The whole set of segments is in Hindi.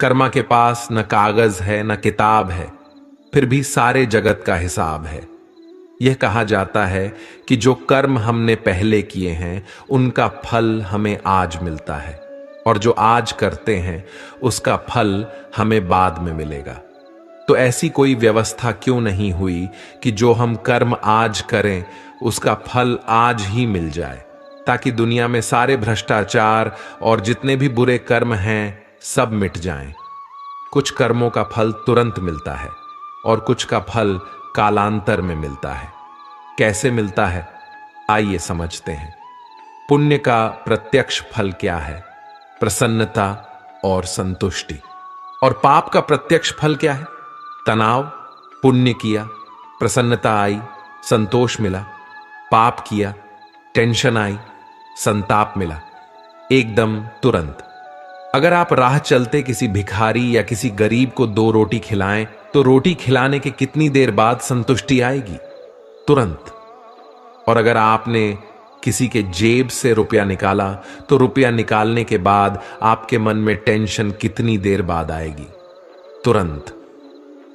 कर्मा के पास न कागज है न किताब है, फिर भी सारे जगत का हिसाब है। यह कहा जाता है कि जो कर्म हमने पहले किए हैं उनका फल हमें आज मिलता है, और जो आज करते हैं उसका फल हमें बाद में मिलेगा। तो ऐसी कोई व्यवस्था क्यों नहीं हुई कि जो हम कर्म आज करें उसका फल आज ही मिल जाए, ताकि दुनिया में सारे भ्रष्टाचार और जितने भी बुरे कर्म हैं सब मिट जाएं। कुछ कर्मों का फल तुरंत मिलता है और कुछ का फल कालांतर में मिलता है। कैसे मिलता है, आइए समझते हैं। पुण्य का प्रत्यक्ष फल क्या है? प्रसन्नता और संतुष्टि। और पाप का प्रत्यक्ष फल क्या है? तनाव। पुण्य किया, प्रसन्नता आई, संतोष मिला। पाप किया, टेंशन आई, संताप मिला, एकदम तुरंत। अगर आप राह चलते किसी भिखारी या किसी गरीब को 2 रोटी खिलाएं तो रोटी खिलाने के कितनी देर बाद संतुष्टि आएगी? तुरंत। और अगर आपने किसी के जेब से रुपया निकाला तो रुपया निकालने के बाद आपके मन में टेंशन कितनी देर बाद आएगी? तुरंत।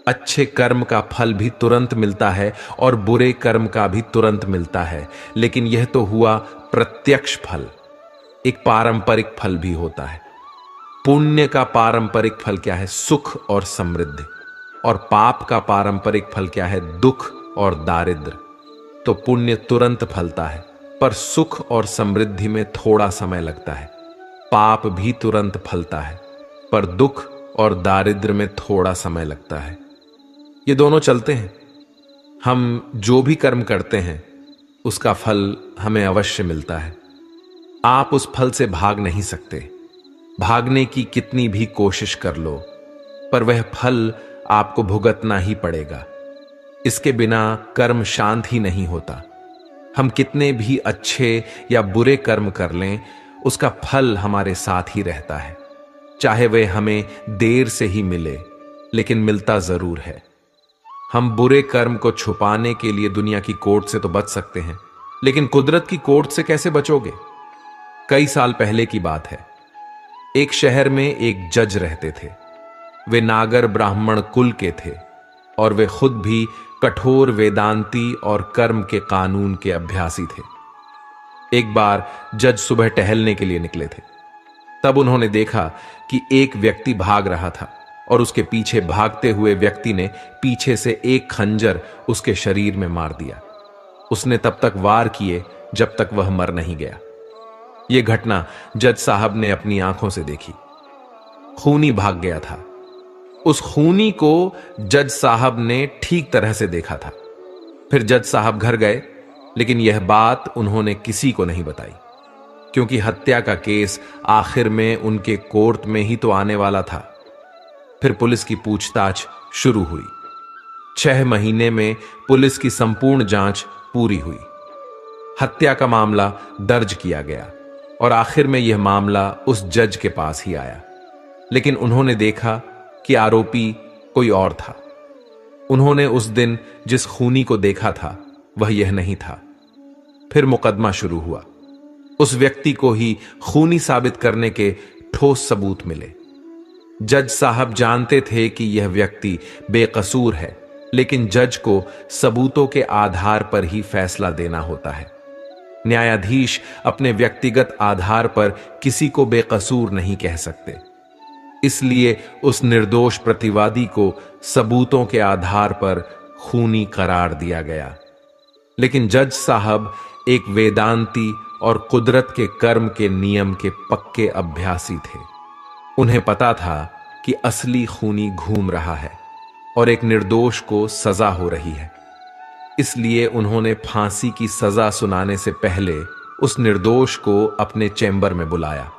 अच्छे कर्म का फल भी तुरंत मिलता है और बुरे कर्म का भी तुरंत मिलता है, लेकिन यह तो हुआ प्रत्यक्ष फल। एक पारंपरिक फल भी होता है। पुण्य का पारंपरिक फल क्या है? सुख और समृद्धि। और पाप का पारंपरिक फल क्या है? दुख और दारिद्र। तो पुण्य तुरंत फलता है, पर सुख और समृद्धि में थोड़ा समय लगता है। पाप भी तुरंत फलता है, पर दुख और दारिद्र में थोड़ा समय लगता है। ये दोनों चलते हैं। हम जो भी कर्म करते हैं उसका फल हमें अवश्य मिलता है। आप उस फल से भाग नहीं सकते। भागने की कितनी भी कोशिश कर लो, पर वह फल आपको भुगतना ही पड़ेगा। इसके बिना कर्म शांत ही नहीं होता। हम कितने भी अच्छे या बुरे कर्म कर लें, उसका फल हमारे साथ ही रहता है। चाहे वह हमें देर से ही मिले, लेकिन मिलता जरूर है। हम बुरे कर्म को छुपाने के लिए दुनिया की कोर्ट से तो बच सकते हैं, लेकिन कुदरत की कोर्ट से कैसे बचोगे? कई साल पहले की बात है। एक शहर में एक जज रहते थे। वे नागर ब्राह्मण कुल के थे और वे खुद भी कठोर वेदांती और कर्म के कानून के अभ्यासी थे। एक बार जज सुबह टहलने के लिए निकले थे। तब उन्होंने देखा कि एक व्यक्ति भाग रहा था और उसके पीछे भागते हुए व्यक्ति ने पीछे से एक खंजर उसके शरीर में मार दिया। उसने तब तक वार किए जब तक वह मर नहीं गया। यह घटना जज साहब ने अपनी आंखों से देखी। खूनी भाग गया था। उस खूनी को जज साहब ने ठीक तरह से देखा था। फिर जज साहब घर गए, लेकिन यह बात उन्होंने किसी को नहीं बताई, क्योंकि हत्या का केस आखिर में उनके कोर्ट में ही तो आने वाला था। फिर पुलिस की पूछताछ शुरू हुई। 6 महीने में पुलिस की संपूर्ण जांच पूरी हुई। हत्या का मामला दर्ज किया गया और आखिर में यह मामला उस जज के पास ही आया। लेकिन उन्होंने देखा कि आरोपी कोई और था। उन्होंने उस दिन जिस खूनी को देखा था वह यह नहीं था। फिर मुकदमा शुरू हुआ। उस व्यक्ति को ही खूनी साबित करने के ठोस सबूत मिले। जज साहब जानते थे कि यह व्यक्ति बेकसूर है, लेकिन जज को सबूतों के आधार पर ही फैसला देना होता है। न्यायाधीश अपने व्यक्तिगत आधार पर किसी को बेकसूर नहीं कह सकते। इसलिए उस निर्दोष प्रतिवादी को सबूतों के आधार पर खूनी करार दिया गया। लेकिन जज साहब एक वेदांती और कुदरत के कर्म के नियम के पक्के अभ्यासी थे। उन्हें पता था कि असली खूनी घूम रहा है और एक निर्दोष को सजा हो रही है। इसलिए उन्होंने फांसी की सजा सुनाने से पहले उस निर्दोष को अपने चैम्बर में बुलाया।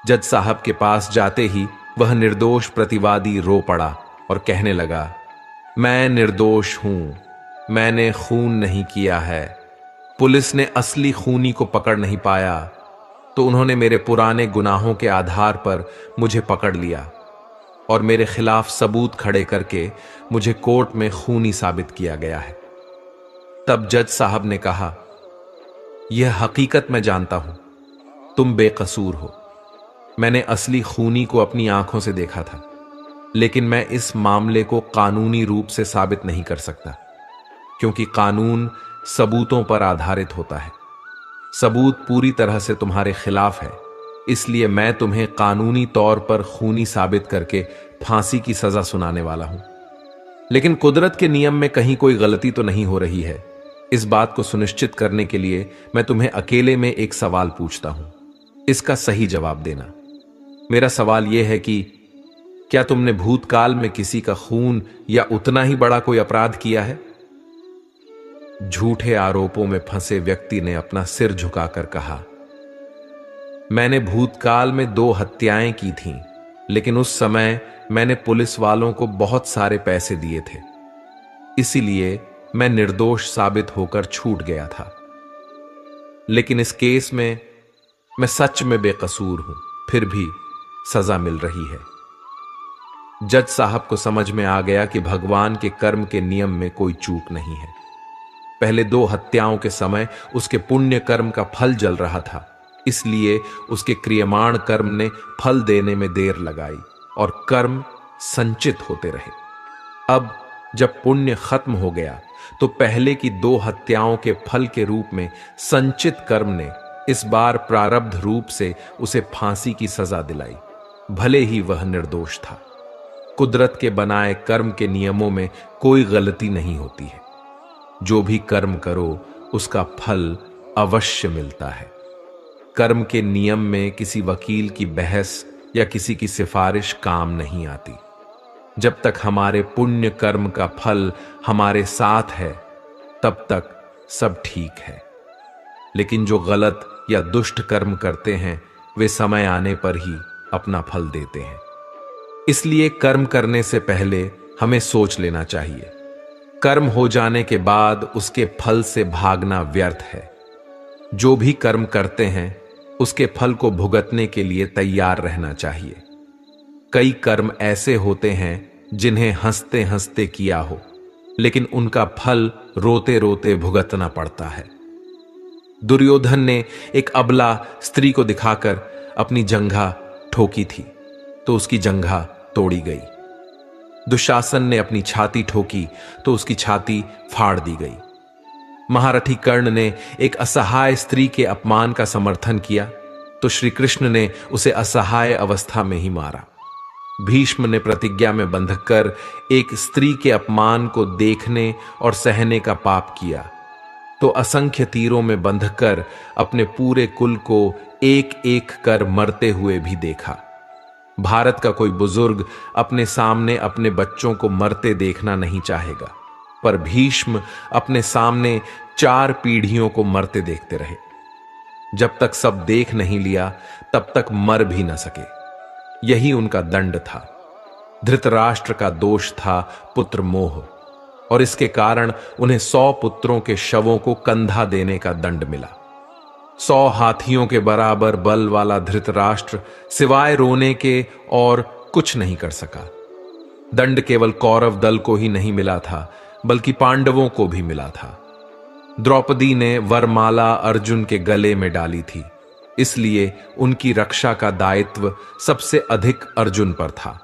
जज साहब के पास जाते ही वह निर्दोष प्रतिवादी रो पड़ा और कहने लगा, मैं निर्दोष हूं, मैंने खून नहीं किया है। पुलिस ने असली खूनी को पकड़ नहीं पाया, तो उन्होंने मेरे पुराने गुनाहों के आधार पर मुझे पकड़ लिया और मेरे खिलाफ सबूत खड़े करके मुझे कोर्ट में खूनी साबित किया गया है। तब जज साहब ने कहा, यह हकीकत मैं जानता हूं, तुम बेकसूर हो, मैंने असली खूनी को अपनी आंखों से देखा था, लेकिन मैं इस मामले को कानूनी रूप से साबित नहीं कर सकता, क्योंकि कानून सबूतों पर आधारित होता है। सबूत पूरी तरह से तुम्हारे खिलाफ है, इसलिए मैं तुम्हें कानूनी तौर पर खूनी साबित करके फांसी की सजा सुनाने वाला हूं। लेकिन कुदरत के नियम में कहीं कोई गलती तो नहीं हो रही है। इस बात को सुनिश्चित करने के लिए मैं तुम्हें अकेले में एक सवाल पूछता हूं, इसका सही जवाब देना। मेरा सवाल यह है कि क्या तुमने भूतकाल में किसी का खून या उतना ही बड़ा कोई अपराध किया है? झूठे आरोपों में फंसे व्यक्ति ने अपना सिर झुकाकर कहा, मैंने भूतकाल में 2 हत्याएं की थीं, लेकिन उस समय मैंने पुलिस वालों को बहुत सारे पैसे दिए थे, इसीलिए मैं निर्दोष साबित होकर छूट गया था। लेकिन इस केस में मैं सच में बेकसूर हूं, फिर भी सजा मिल रही है। जज साहब को समझ में आ गया कि भगवान के कर्म के नियम में कोई चूक नहीं है। पहले 2 हत्याओं के समय उसके पुण्य कर्म का फल जल रहा था, इसलिए उसके क्रियमाण कर्म ने फल देने में देर लगाई और कर्म संचित होते रहे। अब जब पुण्य खत्म हो गया तो पहले की 2 हत्याओं के फल के रूप में संचित कर्म ने इस बार प्रारब्ध रूप से उसे फांसी की सजा दिलाई, भले ही वह निर्दोष था। कुदरत के बनाए कर्म के नियमों में कोई गलती नहीं होती है। जो भी कर्म करो उसका फल अवश्य मिलता है। कर्म के नियम में किसी वकील की बहस या किसी की सिफारिश काम नहीं आती। जब तक हमारे पुण्य कर्म का फल हमारे साथ है, तब तक सब ठीक है। लेकिन जो गलत या दुष्ट कर्म करते हैं, वे समय आने पर ही अपना फल देते हैं। इसलिए कर्म करने से पहले हमें सोच लेना चाहिए। कर्म हो जाने के बाद उसके फल से भागना व्यर्थ है। जो भी कर्म करते हैं उसके फल को भुगतने के लिए तैयार रहना चाहिए। कई कर्म ऐसे होते हैं जिन्हें हंसते हंसते किया हो, लेकिन उनका फल रोते रोते भुगतना पड़ता है। दुर्योधन ने एक अबला स्त्री को दिखाकर अपनी जंघा ठोकी थी, तो उसकी जंघा तोड़ी गई। दुशासन ने अपनी छाती ठोकी तो उसकी छाती फाड़ दी गई। महारथी कर्ण ने एक असहाय स्त्री के अपमान का समर्थन किया तो श्री कृष्ण ने उसे असहाय अवस्था में ही मारा। भीष्म ने प्रतिज्ञा में बंधकर एक स्त्री के अपमान को देखने और सहने का पाप किया तो असंख्य तीरों में बंधकर अपने पूरे कुल को एक एक कर मरते हुए भी देखा। भारत का कोई बुजुर्ग अपने सामने अपने बच्चों को मरते देखना नहीं चाहेगा, पर भीष्म अपने सामने 4 पीढ़ियों को मरते देखते रहे। जब तक सब देख नहीं लिया तब तक मर भी न सके। यही उनका दंड था। धृतराष्ट्र का दोष था पुत्र मोह, और इसके कारण उन्हें 100 पुत्रों के शवों को कंधा देने का दंड मिला। 100 हाथियों के बराबर बल वाला धृतराष्ट्र सिवाय रोने के और कुछ नहीं कर सका। दंड केवल कौरव दल को ही नहीं मिला था, बल्कि पांडवों को भी मिला था। द्रौपदी ने वरमाला अर्जुन के गले में डाली थी, इसलिए उनकी रक्षा का दायित्व सबसे अधिक अर्जुन पर था।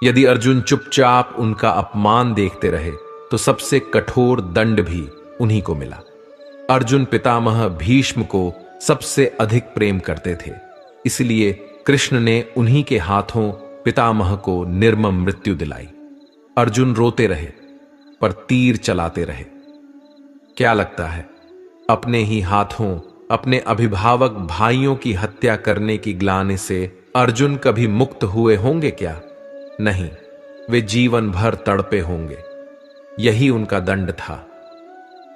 यदि अर्जुन चुपचाप उनका अपमान देखते रहे तो सबसे कठोर दंड भी उन्हीं को मिला। अर्जुन पितामह भीष्म को सबसे अधिक प्रेम करते थे, इसलिए कृष्ण ने उन्हीं के हाथों पितामह को निर्मम मृत्यु दिलाई। अर्जुन रोते रहे पर तीर चलाते रहे। क्या लगता है, अपने ही हाथों अपने अभिभावक भाइयों की हत्या करने की ग्लानि से अर्जुन कभी मुक्त हुए होंगे क्या? नहीं, वे जीवन भर तड़पे होंगे। यही उनका दंड था।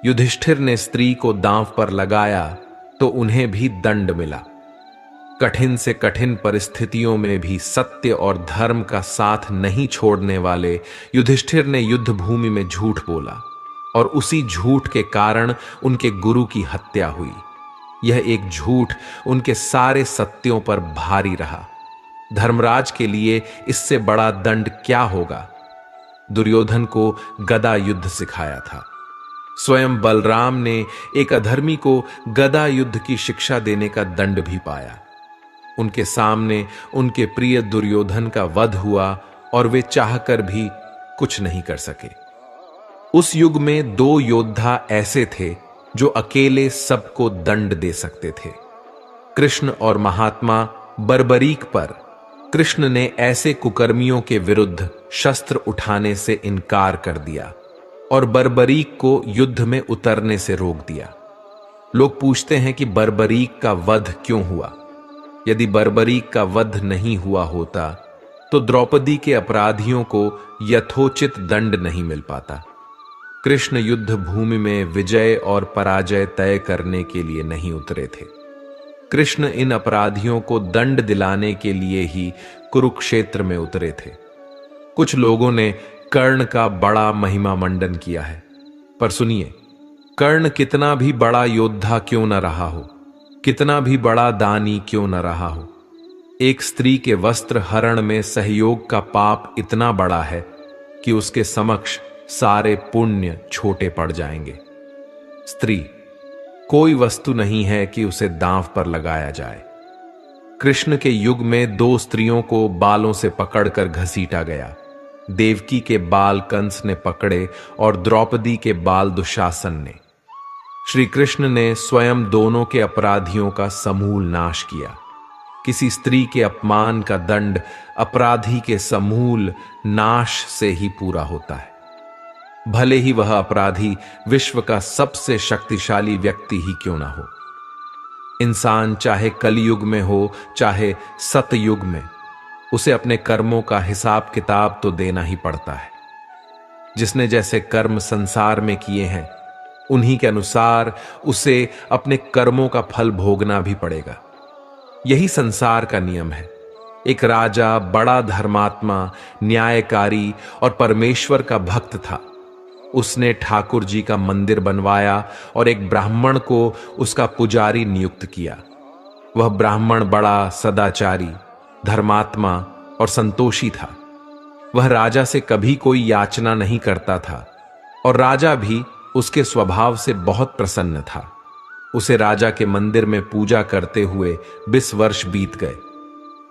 युधिष्ठिर ने स्त्री को दांव पर लगाया तो उन्हें भी दंड मिला। कठिन से कठिन परिस्थितियों में भी सत्य और धर्म का साथ नहीं छोड़ने वाले युधिष्ठिर ने युद्ध भूमि में झूठ बोला और उसी झूठ के कारण उनके गुरु की हत्या हुई। यह एक झूठ उनके सारे सत्यों पर भारी रहा। धर्मराज के लिए इससे बड़ा दंड क्या होगा? दुर्योधन को गदा युद्ध सिखाया था। स्वयं बलराम ने एक अधर्मी को गदा युद्ध की शिक्षा देने का दंड भी पाया। उनके सामने उनके प्रिय दुर्योधन का वध हुआ और वे चाहकर भी कुछ नहीं कर सके। उस युग में दो योद्धा ऐसे थे जो अकेले सबको दंड दे सकते थे, कृष्ण और महात्मा बर्बरीक पर। कृष्ण ने ऐसे कुकर्मियों के विरुद्ध शस्त्र उठाने से इनकार कर दिया और बर्बरीक को युद्ध में उतरने से रोक दिया। लोग पूछते हैं कि बर्बरीक का वध क्यों हुआ। यदि बर्बरीक का वध नहीं हुआ होता तो द्रौपदी के अपराधियों को यथोचित दंड नहीं मिल पाता। कृष्ण युद्ध भूमि में विजय और पराजय तय करने के लिए नहीं उतरे थे। कृष्ण इन अपराधियों को दंड दिलाने के लिए ही कुरुक्षेत्र में उतरे थे। कुछ लोगों ने कर्ण का बड़ा महिमा मंडन किया है, पर सुनिए, कर्ण कितना भी बड़ा योद्धा क्यों न रहा हो, कितना भी बड़ा दानी क्यों न रहा हो, एक स्त्री के वस्त्र हरण में सहयोग का पाप इतना बड़ा है कि उसके समक्ष सारे पुण्य छोटे पड़ जाएंगे। स्त्री कोई वस्तु नहीं है कि उसे दांव पर लगाया जाए। कृष्ण के युग में दो स्त्रियों को बालों से पकड़कर घसीटा गया। देवकी के बाल कंस ने पकड़े और द्रौपदी के बाल दुशासन ने। श्री कृष्ण ने स्वयं दोनों के अपराधियों का समूल नाश किया। किसी स्त्री के अपमान का दंड अपराधी के समूल नाश से ही पूरा होता है, भले ही वह अपराधी विश्व का सबसे शक्तिशाली व्यक्ति ही क्यों ना हो। इंसान चाहे कलयुग में हो चाहे सतयुग में, उसे अपने कर्मों का हिसाब किताब तो देना ही पड़ता है। जिसने जैसे कर्म संसार में किए हैं उन्हीं के अनुसार उसे अपने कर्मों का फल भोगना भी पड़ेगा। यही संसार का नियम है। एक राजा बड़ा धर्मात्मा, न्यायकारी और परमेश्वर का भक्त था। उसने ठाकुर जी का मंदिर बनवाया और एक ब्राह्मण को उसका पुजारी नियुक्त किया। वह ब्राह्मण बड़ा सदाचारी, धर्मात्मा और संतोषी था। वह राजा से कभी कोई याचना नहीं करता था और राजा भी उसके स्वभाव से बहुत प्रसन्न था। उसे राजा के मंदिर में पूजा करते हुए 20 वर्ष बीत गए।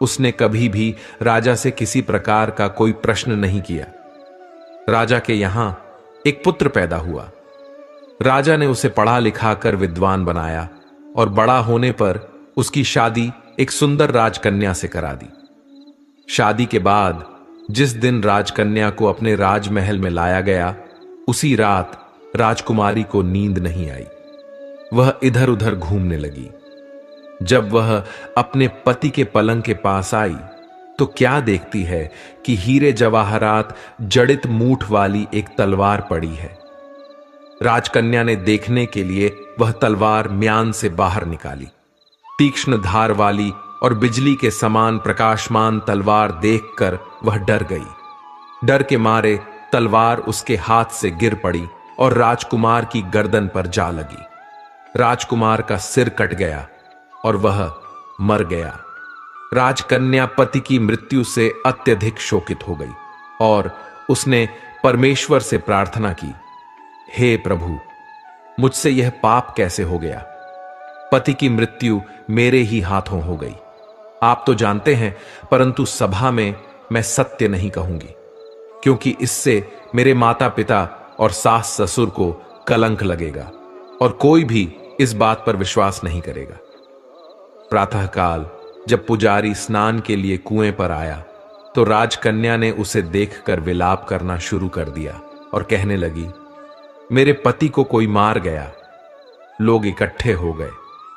उसने कभी भी राजा से किसी प्रकार का कोई प्रश्न नहीं किया। राजा के यहां एक पुत्र पैदा हुआ। राजा ने उसे पढ़ा लिखा कर विद्वान बनाया और बड़ा होने पर उसकी शादी एक सुंदर राजकन्या से करा दी। शादी के बाद जिस दिन राजकन्या को अपने राजमहल में लाया गया, उसी रात राजकुमारी को नींद नहीं आई। वह इधर उधर घूमने लगी। जब वह अपने पति के पलंग के पास आई तो क्या देखती है कि हीरे जवाहरात जड़ित मूठ वाली एक तलवार पड़ी है। राजकन्या ने देखने के लिए वह तलवार म्यान से बाहर निकाली। तीक्ष्ण धार वाली और बिजली के समान प्रकाशमान तलवार देखकर वह डर गई। डर के मारे तलवार उसके हाथ से गिर पड़ी और राजकुमार की गर्दन पर जा लगी। राजकुमार का सिर कट गया और वह मर गया। राजकन्या पति की मृत्यु से अत्यधिक शोकित हो गई और उसने परमेश्वर से प्रार्थना की, हे प्रभु, मुझसे यह पाप कैसे हो गया? पति की मृत्यु मेरे ही हाथों हो गई। आप तो जानते हैं, परंतु सभा में मैं सत्य नहीं कहूंगी, क्योंकि इससे मेरे माता पिता और सास ससुर को कलंक लगेगा और कोई भी इस बात पर विश्वास नहीं करेगा। प्रातःकाल जब पुजारी स्नान के लिए कुएं पर आया तो राजकन्या ने उसे देखकर विलाप करना शुरू कर दिया और कहने लगी, मेरे पति को कोई मार गया। लोग इकट्ठे हो गए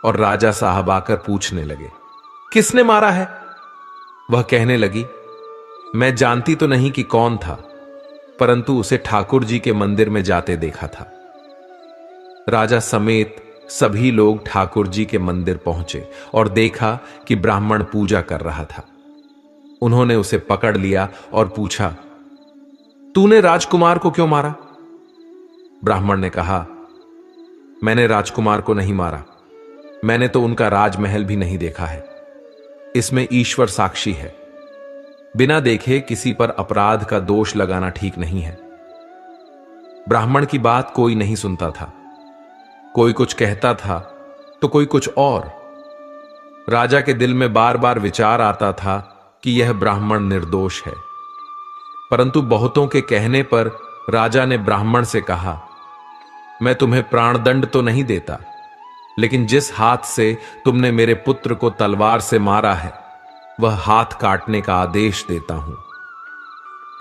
और राजा साहब आकर पूछने लगे, किसने मारा है? वह कहने लगी, मैं जानती तो नहीं कि कौन था, परंतु उसे ठाकुर जी के मंदिर में जाते देखा था। राजा समेत सभी लोग ठाकुर जी के मंदिर पहुंचे और देखा कि ब्राह्मण पूजा कर रहा था। उन्होंने उसे पकड़ लिया और पूछा, तूने राजकुमार को क्यों मारा? ब्राह्मण ने कहा, मैंने राजकुमार को नहीं मारा। मैंने तो उनका राजमहल भी नहीं देखा है। इसमें ईश्वर साक्षी है। बिना देखे किसी पर अपराध का दोष लगाना ठीक नहीं है। ब्राह्मण की बात कोई नहीं सुनता था। कोई कुछ कहता था तो कोई कुछ और। राजा के दिल में बार बार विचार आता था कि यह ब्राह्मण निर्दोष है, परंतु बहुतों के कहने पर राजा ने ब्राह्मण से कहा, मैं तुम्हें प्राणदंड तो नहीं देता, लेकिन जिस हाथ से तुमने मेरे पुत्र को तलवार से मारा है वह हाथ काटने का आदेश देता हूं।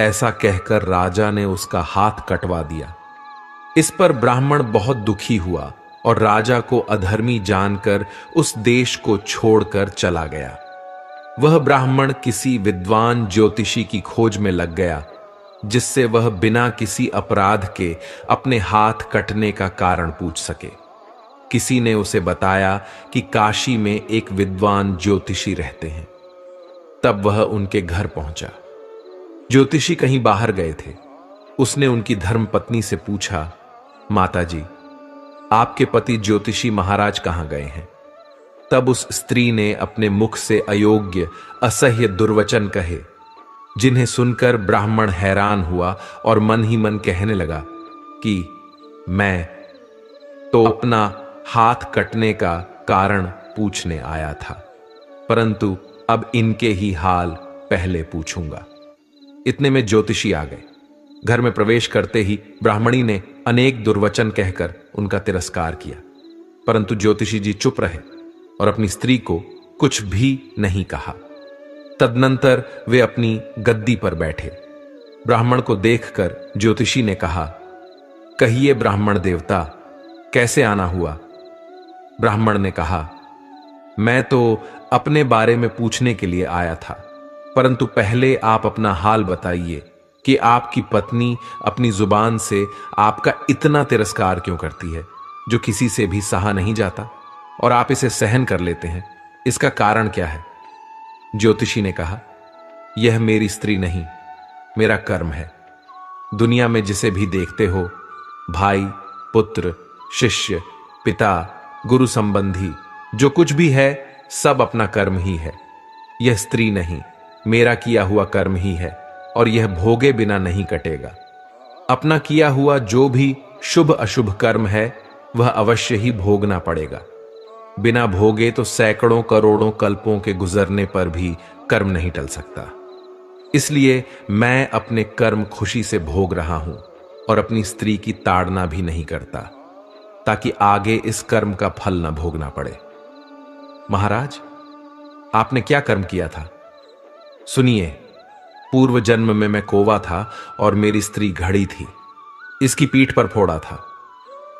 ऐसा कहकर राजा ने उसका हाथ कटवा दिया। इस पर ब्राह्मण बहुत दुखी हुआ और राजा को अधर्मी जानकर उस देश को छोड़कर चला गया। वह ब्राह्मण किसी विद्वान ज्योतिषी की खोज में लग गया, जिससे वह बिना किसी अपराध के अपने हाथ कटने का कारण पूछ सके। किसी ने उसे बताया कि काशी में एक विद्वान ज्योतिषी रहते हैं। तब वह उनके घर पहुंचा। ज्योतिषी कहीं बाहर गए थे। उसने उनकी धर्मपत्नी से पूछा, माताजी, आपके पति ज्योतिषी महाराज कहां गए हैं? तब उस स्त्री ने अपने मुख से अयोग्य असह्य दुर्वचन कहे, जिन्हें सुनकर ब्राह्मण हैरान हुआ और मन ही मन कहने लगा कि मैं तो अपना हाथ कटने का कारण पूछने आया था, परंतु अब इनके ही हाल पहले पूछूंगा। इतने में ज्योतिषी आ गए। घर में प्रवेश करते ही ब्राह्मणी ने अनेक दुर्वचन कहकर उनका तिरस्कार किया, परंतु ज्योतिषी जी चुप रहे और अपनी स्त्री को कुछ भी नहीं कहा। तदनंतर वे अपनी गद्दी पर बैठे। ब्राह्मण को देखकर ज्योतिषी ने कहा, कहिए ब्राह्मण देवता, कैसे आना हुआ? ब्राह्मण ने कहा, मैं तो अपने बारे में पूछने के लिए आया था, परंतु पहले आप अपना हाल बताइए कि आपकी पत्नी अपनी जुबान से आपका इतना तिरस्कार क्यों करती है, जो किसी से भी सहा नहीं जाता, और आप इसे सहन कर लेते हैं। इसका कारण क्या है? ज्योतिषी ने कहा, यह मेरी स्त्री नहीं, मेरा कर्म है। दुनिया में जिसे भी देखते हो, भाई, पुत्र, शिष्य, पिता, गुरु संबंधी, जो कुछ भी है, सब अपना कर्म ही है। यह स्त्री नहीं, मेरा किया हुआ कर्म ही है, और यह भोगे बिना नहीं कटेगा। अपना किया हुआ जो भी शुभ अशुभ कर्म है वह अवश्य ही भोगना पड़ेगा। बिना भोगे तो सैकड़ों करोड़ों कल्पों के गुजरने पर भी कर्म नहीं टल सकता। इसलिए मैं अपने कर्म खुशी से भोग रहा हूं और अपनी स्त्री की ताड़ना भी नहीं करता, ताकि आगे इस कर्म का फल न भोगना पड़े। महाराज, आपने क्या कर्म किया था? सुनिए, पूर्व जन्म में मैं कौवा था और मेरी स्त्री घड़ी थी। इसकी पीठ पर फोड़ा था।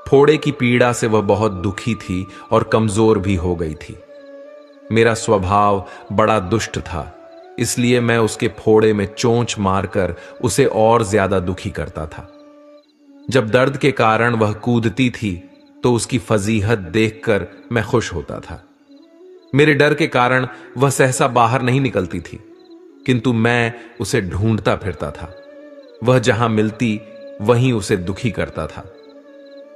फोड़े की पीड़ा से वह बहुत दुखी थी और कमजोर भी हो गई थी। मेरा स्वभाव बड़ा दुष्ट था, इसलिए मैं उसके फोड़े में चोंच मारकर उसे और ज्यादा दुखी करता था। जब दर्द के कारण वह कूदती थी तो उसकी फजीहत देखकर मैं खुश होता था। मेरे डर के कारण वह सहसा बाहर नहीं निकलती थी, किंतु मैं उसे ढूंढता फिरता था। वह जहां मिलती वहीं उसे दुखी करता था।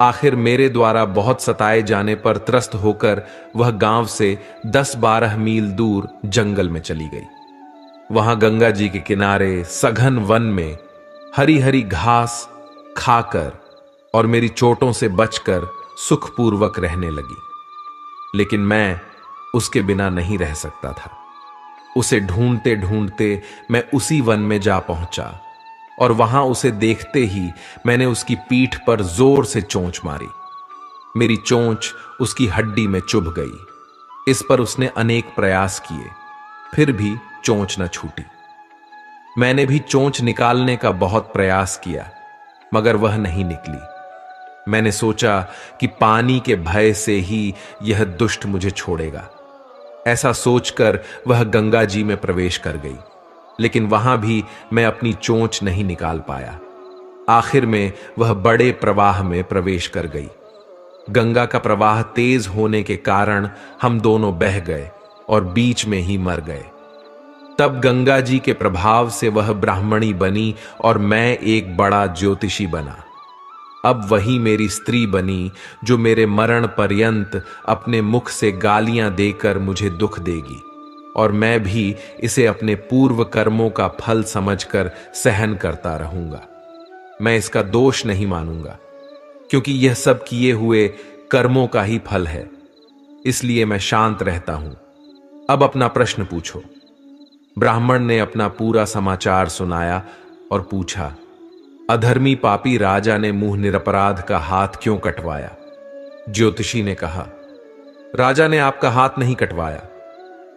आखिर मेरे द्वारा बहुत सताए जाने पर त्रस्त होकर वह गांव से 10-12 मील दूर जंगल में चली गई। वहां गंगा जी के किनारे सघन वन में हरी हरी घास खाकर और मेरी चोटों से बचकर सुखपूर्वक रहने लगी। लेकिन मैं उसके बिना नहीं रह सकता था। उसे ढूंढते ढूंढते मैं उसी वन में जा पहुंचा और वहां उसे देखते ही मैंने उसकी पीठ पर जोर से चोंच मारी। मेरी चोंच उसकी हड्डी में चुभ गई। इस पर उसने अनेक प्रयास किए, फिर भी चोंच न छूटी। मैंने भी चोंच निकालने का बहुत प्रयास किया, मगर वह नहीं निकली। मैंने सोचा कि पानी के भय से ही यह दुष्ट मुझे छोड़ेगा। ऐसा सोचकर वह गंगा जी में प्रवेश कर गई, लेकिन वहां भी मैं अपनी चोंच नहीं निकाल पाया। आखिर में वह बड़े प्रवाह में प्रवेश कर गई। गंगा का प्रवाह तेज होने के कारण हम दोनों बह गए और बीच में ही मर गए। तब गंगा जी के प्रभाव से वह ब्राह्मणी बनी और मैं एक बड़ा ज्योतिषी बना। अब वही मेरी स्त्री बनी जो मेरे मरण पर्यंत अपने मुख से गालियां देकर मुझे दुख देगी, और मैं भी इसे अपने पूर्व कर्मों का फल समझकर सहन करता रहूंगा। मैं इसका दोष नहीं मानूंगा, क्योंकि यह सब किए हुए कर्मों का ही फल है। इसलिए मैं शांत रहता हूं अब अपना प्रश्न पूछो। ब्राह्मण ने अपना पूरा समाचार सुनाया और पूछा, अधर्मी पापी राजा ने मुंह निरपराध का हाथ क्यों कटवाया? ज्योतिषी ने कहा, राजा ने आपका हाथ नहीं कटवाया,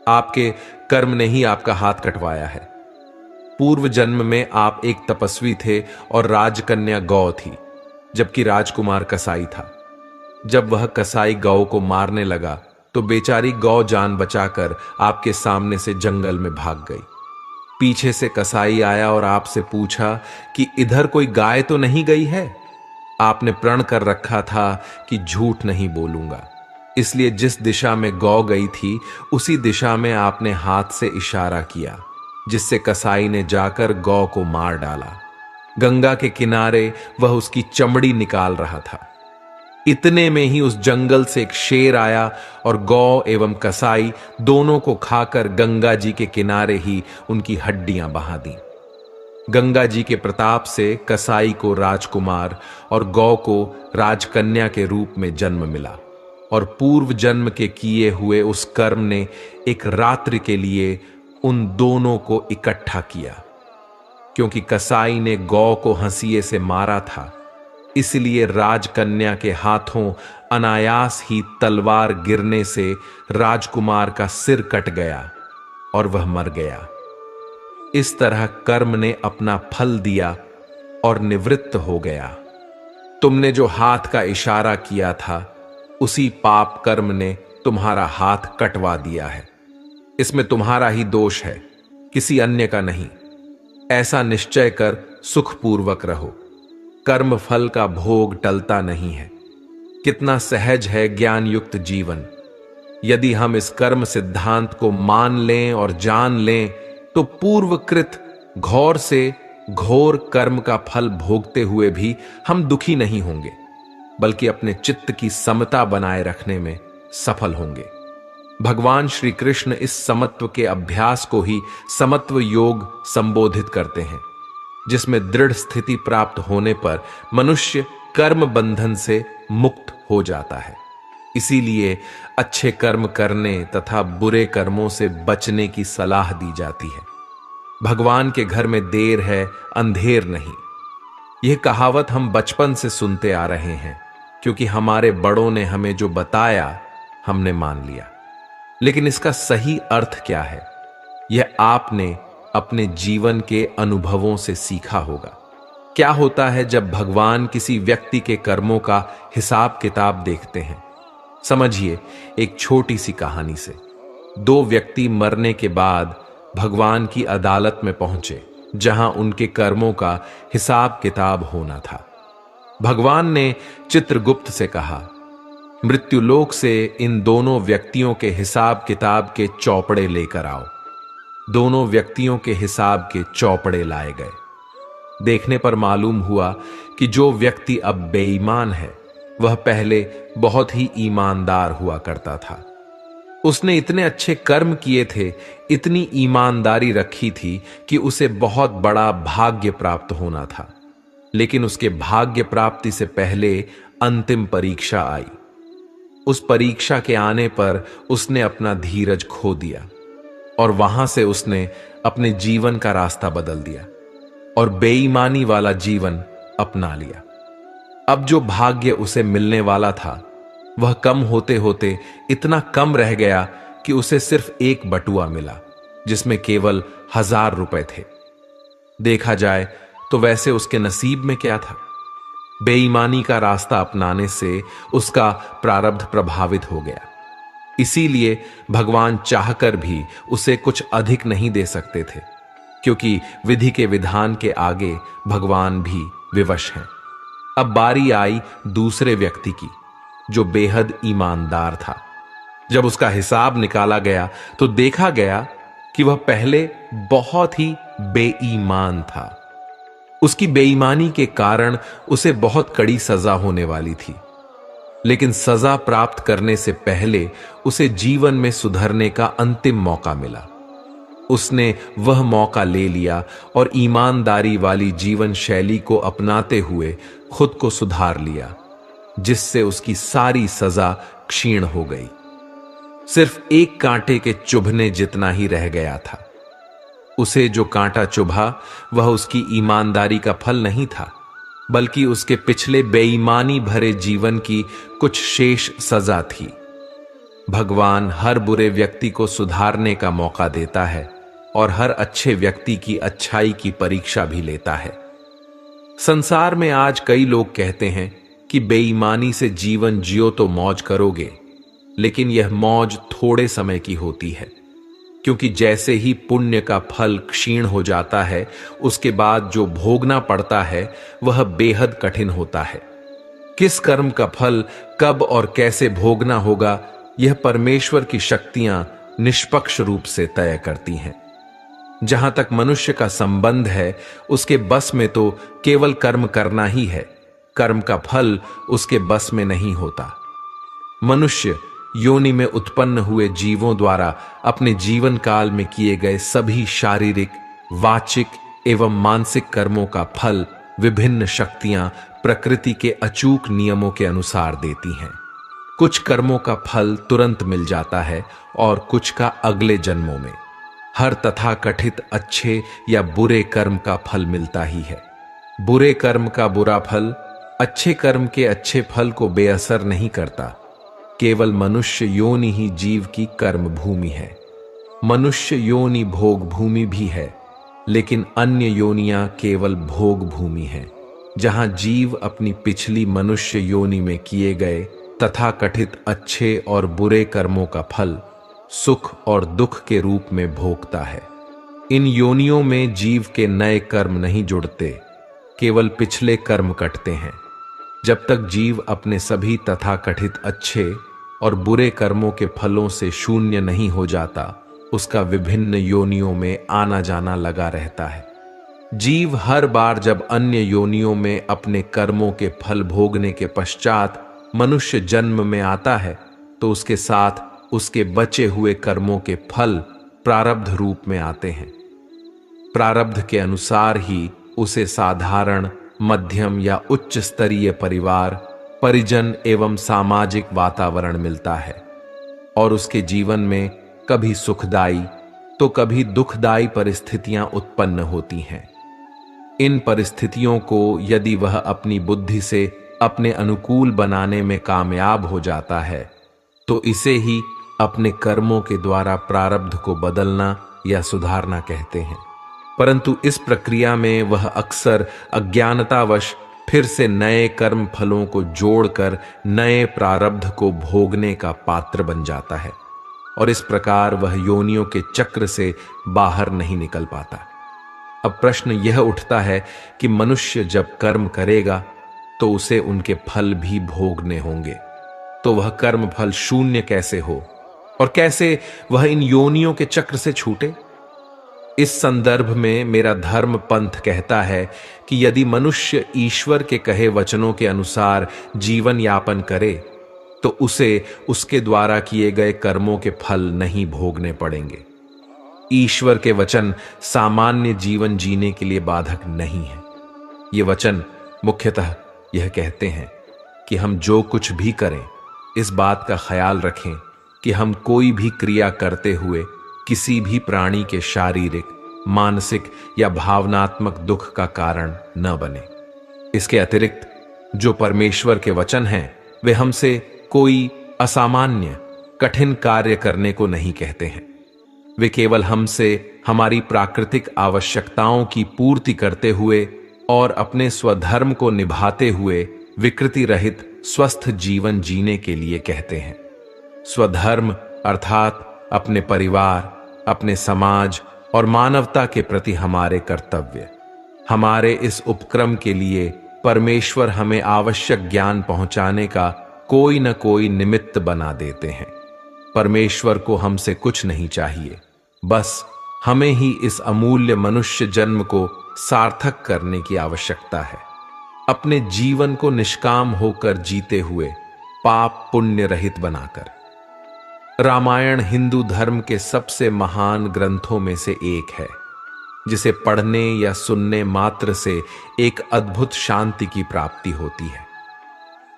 आपके कर्म ने ही आपका हाथ कटवाया है। पूर्व जन्म में आप एक तपस्वी थे और राजकन्या गौ थी, जबकि राजकुमार कसाई था। जब वह कसाई गौ को मारने लगा तो बेचारी गौ जान बचाकर आपके सामने से जंगल में भाग गई। पीछे से कसाई आया और आपसे पूछा कि इधर कोई गाय तो नहीं गई है? आपने प्रण कर रखा था कि झूठ नहीं बोलूंगा, इसलिए जिस दिशा में गौ गई थी उसी दिशा में आपने हाथ से इशारा किया, जिससे कसाई ने जाकर गौ को मार डाला। गंगा के किनारे वह उसकी चमड़ी निकाल रहा था। इतने में ही उस जंगल से एक शेर आया और गौ एवं कसाई दोनों को खाकर गंगा जी के किनारे ही उनकी हड्डियां बहा दी। गंगा जी के प्रताप से कसाई को राजकुमार और गौ को राजकन्या के रूप में जन्म मिला, और पूर्व जन्म के किए हुए उस कर्म ने एक रात्रि के लिए उन दोनों को इकट्ठा किया। क्योंकि कसाई ने गौ को हंसिए से मारा था, इसलिए राजकन्या के हाथों अनायास ही तलवार गिरने से राजकुमार का सिर कट गया और वह मर गया। इस तरह कर्म ने अपना फल दिया और निवृत्त हो गया। तुमने जो हाथ का इशारा किया था उसी पाप कर्म ने तुम्हारा हाथ कटवा दिया है। इसमें तुम्हारा ही दोष है, किसी अन्य का नहीं। ऐसा निश्चय कर सुखपूर्वक रहो। कर्म फल का भोग टलता नहीं है। कितना सहज है ज्ञान युक्त जीवन। यदि हम इस कर्म सिद्धांत को मान लें और जान लें तो पूर्वकृत घोर से घोर कर्म का फल भोगते हुए भी हम दुखी नहीं होंगे, बल्कि अपने चित्त की समता बनाए रखने में सफल होंगे। भगवान श्री कृष्ण इस समत्व के अभ्यास को ही समत्व योग संबोधित करते हैं, जिसमें दृढ़ स्थिति प्राप्त होने पर मनुष्य कर्म बंधन से मुक्त हो जाता है। इसीलिए अच्छे कर्म करने तथा बुरे कर्मों से बचने की सलाह दी जाती है। भगवान के घर में देर है, अंधेर नहीं। यह कहावत हम बचपन से सुनते आ रहे हैं, क्योंकि हमारे बड़ों ने हमें जो बताया हमने मान लिया। लेकिन इसका सही अर्थ क्या है, यह आपने अपने जीवन के अनुभवों से सीखा होगा। क्या होता है जब भगवान किसी व्यक्ति के कर्मों का हिसाब किताब देखते हैं? समझिए एक छोटी सी कहानी से। दो व्यक्ति मरने के बाद भगवान की अदालत में पहुंचे, जहां उनके कर्मों का हिसाब किताब होना था। भगवान ने चित्रगुप्त से कहा, मृत्युलोक से इन दोनों व्यक्तियों के हिसाब किताब के चौपड़े लेकर आओ। दोनों व्यक्तियों के हिसाब के चौपड़े लाए गए। देखने पर मालूम हुआ कि जो व्यक्ति अब बेईमान है वह पहले बहुत ही ईमानदार हुआ करता था। उसने इतने अच्छे कर्म किए थे, इतनी ईमानदारी रखी थी कि उसे बहुत बड़ा भाग्य प्राप्त होना था। लेकिन उसके भाग्य प्राप्ति से पहले अंतिम परीक्षा आई। उस परीक्षा के आने पर उसने अपना धीरज खो दिया और वहां से उसने अपने जीवन का रास्ता बदल दिया और बेईमानी वाला जीवन अपना लिया। अब जो भाग्य उसे मिलने वाला था वह कम होते होते इतना कम रह गया कि उसे सिर्फ एक बटुआ मिला, जिसमें केवल 1000 रुपए थे। देखा जाए तो वैसे उसके नसीब में क्या था? बेईमानी का रास्ता अपनाने से उसका प्रारब्ध प्रभावित हो गया। इसीलिए भगवान चाहकर भी उसे कुछ अधिक नहीं दे सकते थे, क्योंकि विधि के विधान के आगे भगवान भी विवश हैं। अब बारी आई दूसरे व्यक्ति की, जो बेहद ईमानदार था। जब उसका हिसाब निकाला गया तो देखा गया कि वह पहले बहुत ही बेईमान था। उसकी बेईमानी के कारण उसे बहुत कड़ी सजा होने वाली थी। लेकिन सजा प्राप्त करने से पहले उसे जीवन में सुधरने का अंतिम मौका मिला। उसने वह मौका ले लिया और ईमानदारी वाली जीवन शैली को अपनाते हुए खुद को सुधार लिया, जिससे उसकी सारी सजा क्षीण हो गई। सिर्फ एक कांटे के चुभने जितना ही रह गया था। उसे जो कांटा चुभा वह उसकी ईमानदारी का फल नहीं था, बल्कि उसके पिछले बेईमानी भरे जीवन की कुछ शेष सजा थी। भगवान हर बुरे व्यक्ति को सुधारने का मौका देता है और हर अच्छे व्यक्ति की अच्छाई की परीक्षा भी लेता है। संसार में आज कई लोग कहते हैं कि बेईमानी से जीवन जियो तो मौज करोगे, लेकिन यह मौज थोड़े समय की होती है, क्योंकि जैसे ही पुण्य का फल क्षीण हो जाता है, उसके बाद जो भोगना पड़ता है वह बेहद कठिन होता है। किस कर्म का फल कब और कैसे भोगना होगा, यह परमेश्वर की शक्तियां निष्पक्ष रूप से तय करती हैं। जहां तक मनुष्य का संबंध है, उसके बस में तो केवल कर्म करना ही है। कर्म का फल उसके बस में नहीं होता। मनुष्य योनि में उत्पन्न हुए जीवों द्वारा अपने जीवन काल में किए गए सभी शारीरिक, वाचिक एवं मानसिक कर्मों का फल विभिन्न शक्तियां प्रकृति के अचूक नियमों के अनुसार देती हैं। कुछ कर्मों का फल तुरंत मिल जाता है और कुछ का अगले जन्मों में। हर तथाकथित अच्छे या बुरे कर्म का फल मिलता ही है। बुरे कर्म का बुरा फल अच्छे कर्म के अच्छे फल को बेअसर नहीं करता। केवल मनुष्य योनि ही जीव की कर्म भूमि है। मनुष्य योनि भोग भूमि भी है, लेकिन अन्य योनियां केवल भोग भूमि है, जहां जीव अपनी पिछली मनुष्य योनि में किए गए तथाकथित अच्छे और बुरे कर्मों का फल सुख और दुख के रूप में भोगता है। इन योनियों में जीव के नए कर्म नहीं जुड़ते, केवल पिछले कर्म कटते हैं। जब तक जीव अपने सभी तथाकथित अच्छे और बुरे कर्मों के फलों से शून्य नहीं हो जाता, उसका विभिन्न योनियों में आना जाना लगा रहता है। जीव हर बार जब अन्य योनियों में अपने कर्मों के फल भोगने के पश्चात मनुष्य जन्म में आता है, तो उसके साथ उसके बचे हुए कर्मों के फल प्रारब्ध रूप में आते हैं। प्रारब्ध के अनुसार ही उसे साधारण, मध्यम या उच्च स्तरीय परिवार, परिजन एवं सामाजिक वातावरण मिलता है और उसके जीवन में कभी सुखदायी तो कभी दुखदायी परिस्थितियां उत्पन्न होती हैं। इन परिस्थितियों को यदि वह अपनी बुद्धि से अपने अनुकूल बनाने में कामयाब हो जाता है, तो इसे ही अपने कर्मों के द्वारा प्रारब्ध को बदलना या सुधारना कहते हैं। परंतु इस प्रक्रिया में वह अक्सर अज्ञानतावश फिर से नए कर्म फलों को जोड़कर नए प्रारब्ध को भोगने का पात्र बन जाता है और इस प्रकार वह योनियों के चक्र से बाहर नहीं निकल पाता। अब प्रश्न यह उठता है कि मनुष्य जब कर्म करेगा तो उसे उनके फल भी भोगने होंगे, तो वह कर्म फल शून्य कैसे हो और कैसे वह इन योनियों के चक्र से छूटे? इस संदर्भ में मेरा धर्म पंथ कहता है कि यदि मनुष्य ईश्वर के कहे वचनों के अनुसार जीवन यापन करे, तो उसे उसके द्वारा किए गए कर्मों के फल नहीं भोगने पड़ेंगे। ईश्वर के वचन सामान्य जीवन जीने के लिए बाधक नहीं है। ये वचन मुख्यतः यह कहते हैं कि हम जो कुछ भी करें, इस बात का ख्याल रखें कि हम कोई भी क्रिया करते हुए किसी भी प्राणी के शारीरिक, मानसिक या भावनात्मक दुख का कारण न बने। इसके अतिरिक्त जो परमेश्वर के वचन हैं, वे हमसे कोई असामान्य, कठिन कार्य करने को नहीं कहते हैं। वे केवल हमसे हमारी प्राकृतिक आवश्यकताओं की पूर्ति करते हुए और अपने स्वधर्म को निभाते हुए विकृति रहित स्वस्थ जीवन जीने के लिए कहते हैं। स्वधर्म अर्थात अपने परिवार, अपने समाज और मानवता के प्रति हमारे कर्तव्य। हमारे इस उपक्रम के लिए परमेश्वर हमें आवश्यक ज्ञान पहुंचाने का कोई न कोई निमित्त बना देते हैं। परमेश्वर को हमसे कुछ नहीं चाहिए, बस हमें ही इस अमूल्य मनुष्य जन्म को सार्थक करने की आवश्यकता है। अपने जीवन को निष्काम होकर जीते हुए, पाप पुण्य रहित बनाकर। रामायण हिंदू धर्म के सबसे महान ग्रंथों में से एक है, जिसे पढ़ने या सुनने मात्र से एक अद्भुत शांति की प्राप्ति होती है।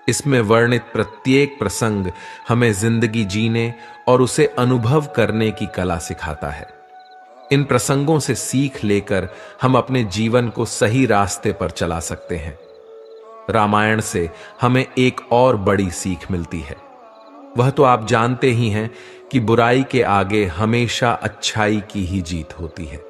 इसमें वर्णित प्रत्येक प्रसंग हमें जिंदगी जीने और उसे अनुभव करने की कला सिखाता है। इन प्रसंगों से सीख लेकर हम अपने जीवन को सही रास्ते पर चला सकते हैं। रामायण से हमें एक और बड़ी सीख मिलती है। वह तो आप जानते ही हैं कि बुराई के आगे हमेशा अच्छाई की ही जीत होती है।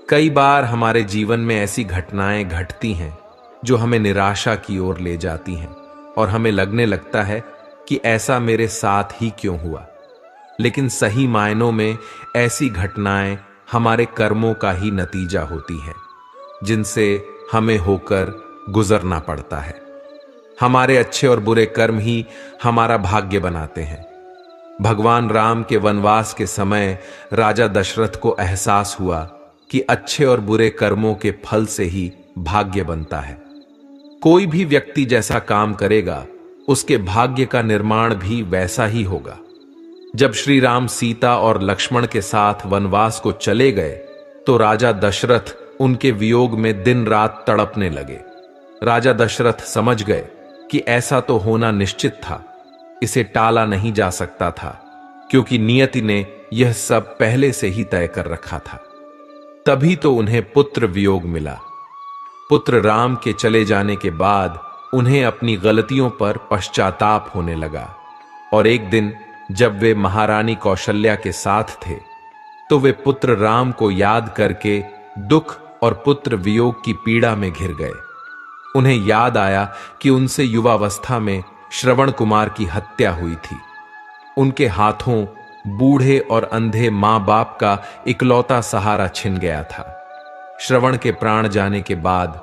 कई बार हमारे जीवन में ऐसी घटनाएं घटती हैं जो हमें निराशा की ओर ले जाती हैं और हमें लगने लगता है कि ऐसा मेरे साथ ही क्यों हुआ। लेकिन सही मायनों में ऐसी घटनाएं हमारे कर्मों का ही नतीजा होती हैं, जिनसे हमें होकर गुजरना पड़ता है। हमारे अच्छे और बुरे कर्म ही हमारा भाग्य बनाते हैं। भगवान राम के वनवास के समय राजा दशरथ को एहसास हुआ कि अच्छे और बुरे कर्मों के फल से ही भाग्य बनता है। कोई भी व्यक्ति जैसा काम करेगा, उसके भाग्य का निर्माण भी वैसा ही होगा। जब श्री राम सीता और लक्ष्मण के साथ वनवास को चले गए तो राजा दशरथ उनके वियोग में दिन रात तड़पने लगे। राजा दशरथ समझ गए कि ऐसा तो होना निश्चित था, इसे टाला नहीं जा सकता था, क्योंकि नियति ने यह सब पहले से ही तय कर रखा था। तभी तो उन्हें पुत्र वियोग मिला। पुत्र राम के चले जाने के बाद उन्हें अपनी गलतियों पर पश्चाताप होने लगा, और एक दिन जब वे महारानी कौशल्या के साथ थे तो वे पुत्र राम को याद करके दुख और पुत्र वियोग की पीड़ा में घिर गए। उन्हें याद आया कि उनसे युवावस्था में श्रवण कुमार की हत्या हुई थी। उनके हाथों बूढ़े और अंधे मां बाप का इकलौता सहारा छिन गया था। श्रवण के प्राण जाने के बाद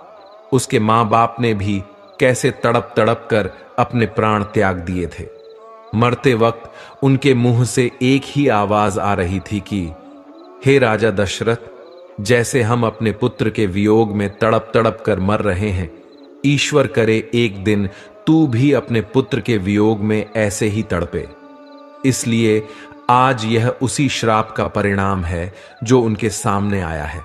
उसके मां बाप ने भी कैसे तड़प तड़प कर अपने प्राण त्याग दिए थे। मरते वक्त उनके मुंह से एक ही आवाज आ रही थी कि हे राजा दशरथ, जैसे हम अपने पुत्र के वियोग में तड़प तड़प कर मर रहे हैं, ईश्वर करे एक दिन तू भी अपने पुत्र के वियोग में ऐसे ही तड़पे। इसलिए आज यह उसी श्राप का परिणाम है जो उनके सामने आया है।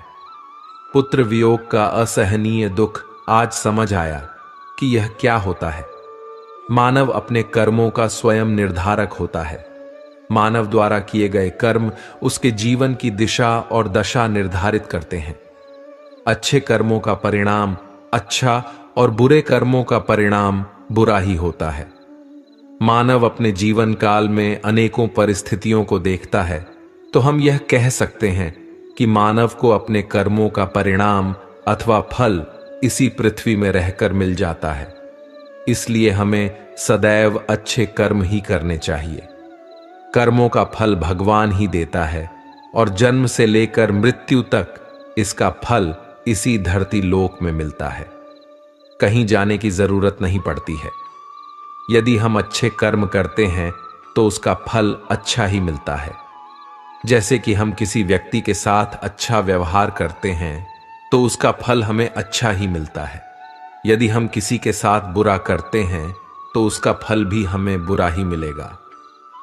पुत्र वियोग का असहनीय दुख आज समझ आया कि यह क्या होता है। मानव अपने कर्मों का स्वयं निर्धारक होता है। मानव द्वारा किए गए कर्म उसके जीवन की दिशा और दशा निर्धारित करते हैं। अच्छे कर्मों का परिणाम अच्छा और बुरे कर्मों का परिणाम बुरा ही होता है। मानव अपने जीवन काल में अनेकों परिस्थितियों को देखता है तो हम यह कह सकते हैं कि मानव को अपने कर्मों का परिणाम अथवा फल इसी पृथ्वी में रहकर मिल जाता है। इसलिए हमें सदैव अच्छे कर्म ही करने चाहिए। कर्मों का फल भगवान ही देता है और जन्म से लेकर मृत्यु तक इसका फल इसी धरती लोक में मिलता है। कहीं जाने की जरूरत नहीं पड़ती है। यदि हम अच्छे कर्म करते हैं तो उसका फल अच्छा ही मिलता है। जैसे कि हम किसी व्यक्ति के साथ अच्छा व्यवहार करते हैं तो उसका फल हमें अच्छा ही मिलता है। यदि हम किसी के साथ बुरा करते हैं तो उसका फल भी हमें बुरा ही मिलेगा।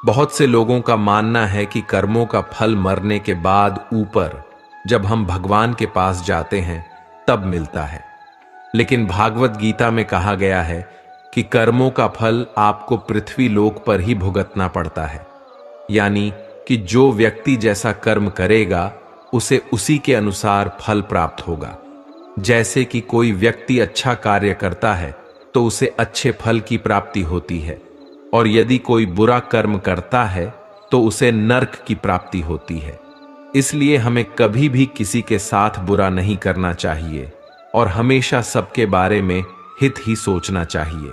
बहुत से लोगों का मानना है कि कर्मों का फल मरने के बाद ऊपर जब हम भगवान के पास जाते हैं तब मिलता है। लेकिन भागवत गीता में कहा गया है कि कर्मों का फल आपको पृथ्वी लोक पर ही भुगतना पड़ता है। यानी कि जो व्यक्ति जैसा कर्म करेगा उसे उसी के अनुसार फल प्राप्त होगा। जैसे कि कोई व्यक्ति अच्छा कार्य करता है तो उसे अच्छे फल की प्राप्ति होती है, और यदि कोई बुरा कर्म करता है तो उसे नरक की प्राप्ति होती है। इसलिए हमें कभी भी किसी के साथ बुरा नहीं करना चाहिए और हमेशा सबके बारे में हित ही सोचना चाहिए।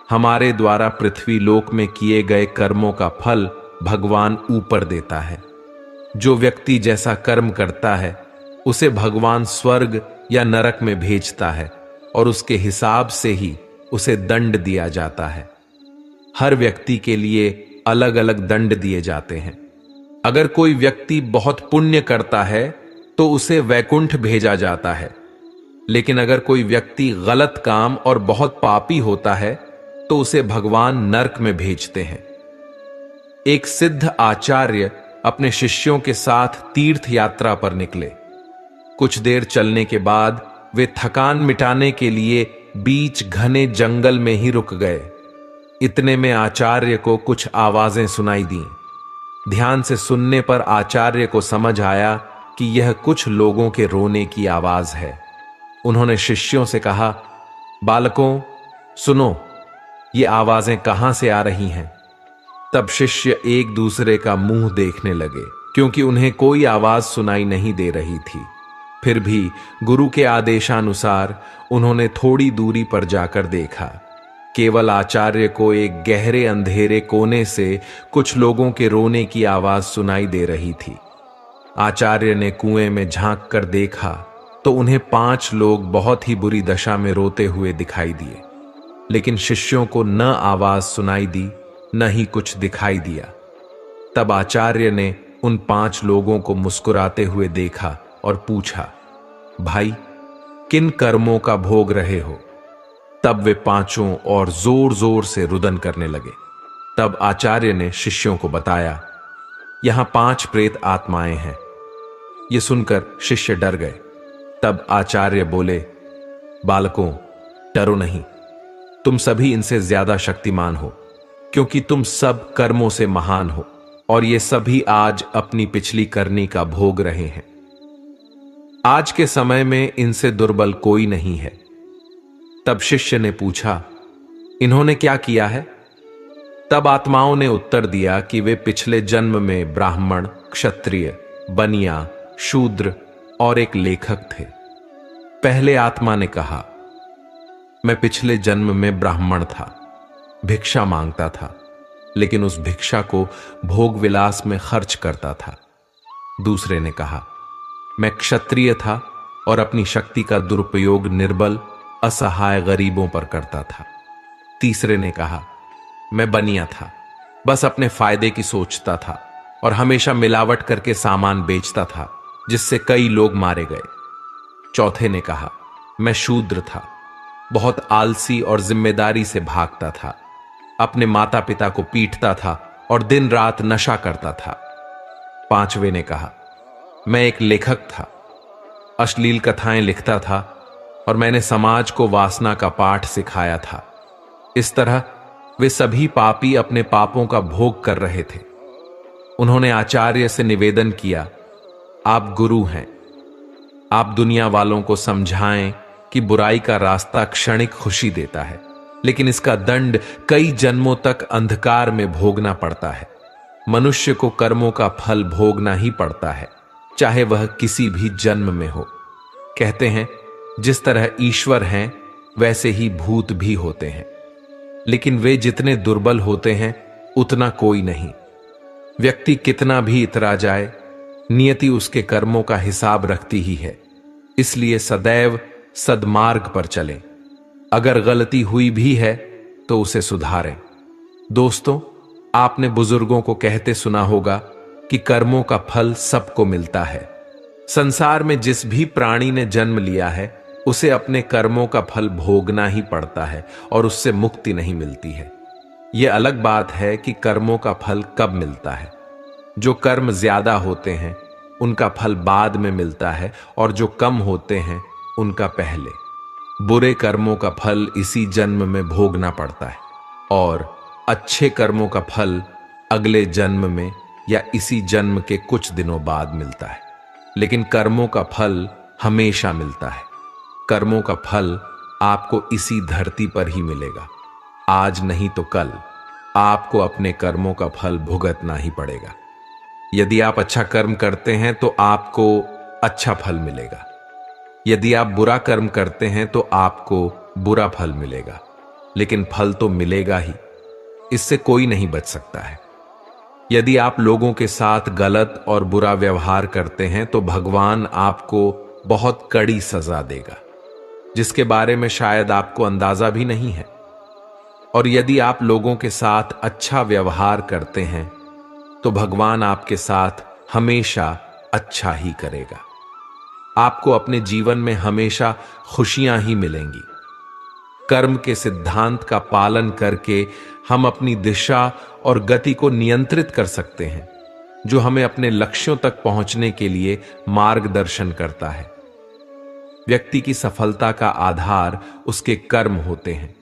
हमारे द्वारा पृथ्वी लोक में किए गए कर्मों का फल भगवान ऊपर देता है। जो व्यक्ति जैसा कर्म करता है उसे भगवान स्वर्ग या नरक में भेजता है और उसके हिसाब से ही उसे दंड दिया जाता है। हर व्यक्ति के लिए अलग अलग दंड दिए जाते हैं। अगर कोई व्यक्ति बहुत पुण्य करता है तो उसे वैकुंठ भेजा जाता है, लेकिन अगर कोई व्यक्ति गलत काम और बहुत पापी होता है तो उसे भगवान नरक में भेजते हैं। एक सिद्ध आचार्य अपने शिष्यों के साथ तीर्थ यात्रा पर निकले। कुछ देर चलने के बाद वे थकान मिटाने के लिए बीच घने जंगल में ही रुक गए। इतने में आचार्य को कुछ आवाजें सुनाई दी। ध्यान से सुनने पर आचार्य को समझ आया कि यह कुछ लोगों के रोने की आवाज है। उन्होंने शिष्यों से कहा, बालकों सुनो, ये आवाजें कहां से आ रही हैं? तब शिष्य एक दूसरे का मुंह देखने लगे, क्योंकि उन्हें कोई आवाज सुनाई नहीं दे रही थी। फिर भी गुरु के आदेशानुसार उन्होंने थोड़ी दूरी पर जाकर देखा। केवल आचार्य को एक गहरे अंधेरे कोने से कुछ लोगों के रोने की आवाज सुनाई दे रही थी। आचार्य ने कुएं में झांक कर देखा तो उन्हें 5 लोग बहुत ही बुरी दशा में रोते हुए दिखाई दिए, लेकिन शिष्यों को न आवाज सुनाई दी न ही कुछ दिखाई दिया। तब आचार्य ने उन 5 लोगों को मुस्कुराते हुए देखा और पूछा, भाई किन कर्मों का भोग रहे हो? तब वे 5 और जोर जोर से रुदन करने लगे। तब आचार्य ने शिष्यों को बताया, यहां 5 प्रेत आत्माएं हैं। ये सुनकर शिष्य डर गए। तब आचार्य बोले, बालकों डरो नहीं, तुम सभी इनसे ज्यादा शक्तिमान हो, क्योंकि तुम सब कर्मों से महान हो और ये सभी आज अपनी पिछली करनी का भोग रहे हैं। आज के समय में इनसे दुर्बल कोई नहीं है। तब शिष्य ने पूछा, इन्होंने क्या किया है? तब आत्माओं ने उत्तर दिया कि वे पिछले जन्म में ब्राह्मण, क्षत्रिय, बनिया, शूद्र और एक लेखक थे। पहले आत्मा ने कहा, मैं पिछले जन्म में ब्राह्मण था, भिक्षा मांगता था, लेकिन उस भिक्षा को भोग विलास में खर्च करता था। दूसरे ने कहा, मैं क्षत्रिय था और अपनी शक्ति का दुरुपयोग निर्बल, असहाय गरीबों पर करता था। तीसरे ने कहा, मैं बनिया था, बस अपने फायदे की सोचता था और हमेशा मिलावट करके सामान बेचता था, जिससे कई लोग मारे गए। चौथे ने कहा, मैं शूद्र था, बहुत आलसी और जिम्मेदारी से भागता था, अपने माता पिता को पीटता था और दिन रात नशा करता था। पांचवे ने कहा, मैं एक लेखक था, अश्लील कथाएं लिखता था और मैंने समाज को वासना का पाठ सिखाया था। इस तरह वे सभी पापी अपने पापों का भोग कर रहे थे। उन्होंने आचार्य से निवेदन किया, आप गुरु हैं, आप दुनिया वालों को समझाएं कि बुराई का रास्ता क्षणिक खुशी देता है, लेकिन इसका दंड कई जन्मों तक अंधकार में भोगना पड़ता है। मनुष्य को कर्मों का फल भोगना ही पड़ता है, चाहे वह किसी भी जन्म में हो। कहते हैं, जिस तरह ईश्वर हैं वैसे ही भूत भी होते हैं, लेकिन वे जितने दुर्बल होते हैं उतना कोई नहीं। व्यक्ति कितना भी इतरा जाए, नियति उसके कर्मों का हिसाब रखती ही है। इसलिए सदैव सद्मार्ग पर चलें। अगर गलती हुई भी है तो उसे सुधारें। दोस्तों, आपने बुजुर्गों को कहते सुना होगा कि कर्मों का फल सबको मिलता है। संसार में जिस भी प्राणी ने जन्म लिया है उसे अपने कर्मों का फल भोगना ही पड़ता है और उससे मुक्ति नहीं मिलती है। यह अलग बात है कि कर्मों का फल कब मिलता है। जो कर्म ज्यादा होते हैं उनका फल बाद में मिलता है और जो कम होते हैं उनका पहले। बुरे कर्मों का फल इसी जन्म में भोगना पड़ता है और अच्छे कर्मों का फल अगले जन्म में या इसी जन्म के कुछ दिनों बाद मिलता है। लेकिन कर्मों का फल हमेशा मिलता है। कर्मों का फल आपको इसी धरती पर ही मिलेगा। आज नहीं तो कल आपको अपने कर्मों का फल भुगतना ही पड़ेगा। यदि आप अच्छा कर्म करते हैं तो आपको अच्छा फल मिलेगा। यदि आप बुरा कर्म करते हैं तो आपको बुरा फल मिलेगा, लेकिन फल तो मिलेगा ही, इससे कोई नहीं बच सकता है। यदि आप लोगों के साथ गलत और बुरा व्यवहार करते हैं तो भगवान आपको बहुत कड़ी सजा देगा, जिसके बारे में शायद आपको अंदाजा भी नहीं है। और यदि आप लोगों के साथ अच्छा व्यवहार करते हैं तो भगवान आपके साथ हमेशा अच्छा ही करेगा। आपको अपने जीवन में हमेशा खुशियां ही मिलेंगी। कर्म के सिद्धांत का पालन करके हम अपनी दिशा और गति को नियंत्रित कर सकते हैं, जो हमें अपने लक्ष्यों तक पहुंचने के लिए मार्गदर्शन करता है। व्यक्ति की सफलता का आधार उसके कर्म होते हैं।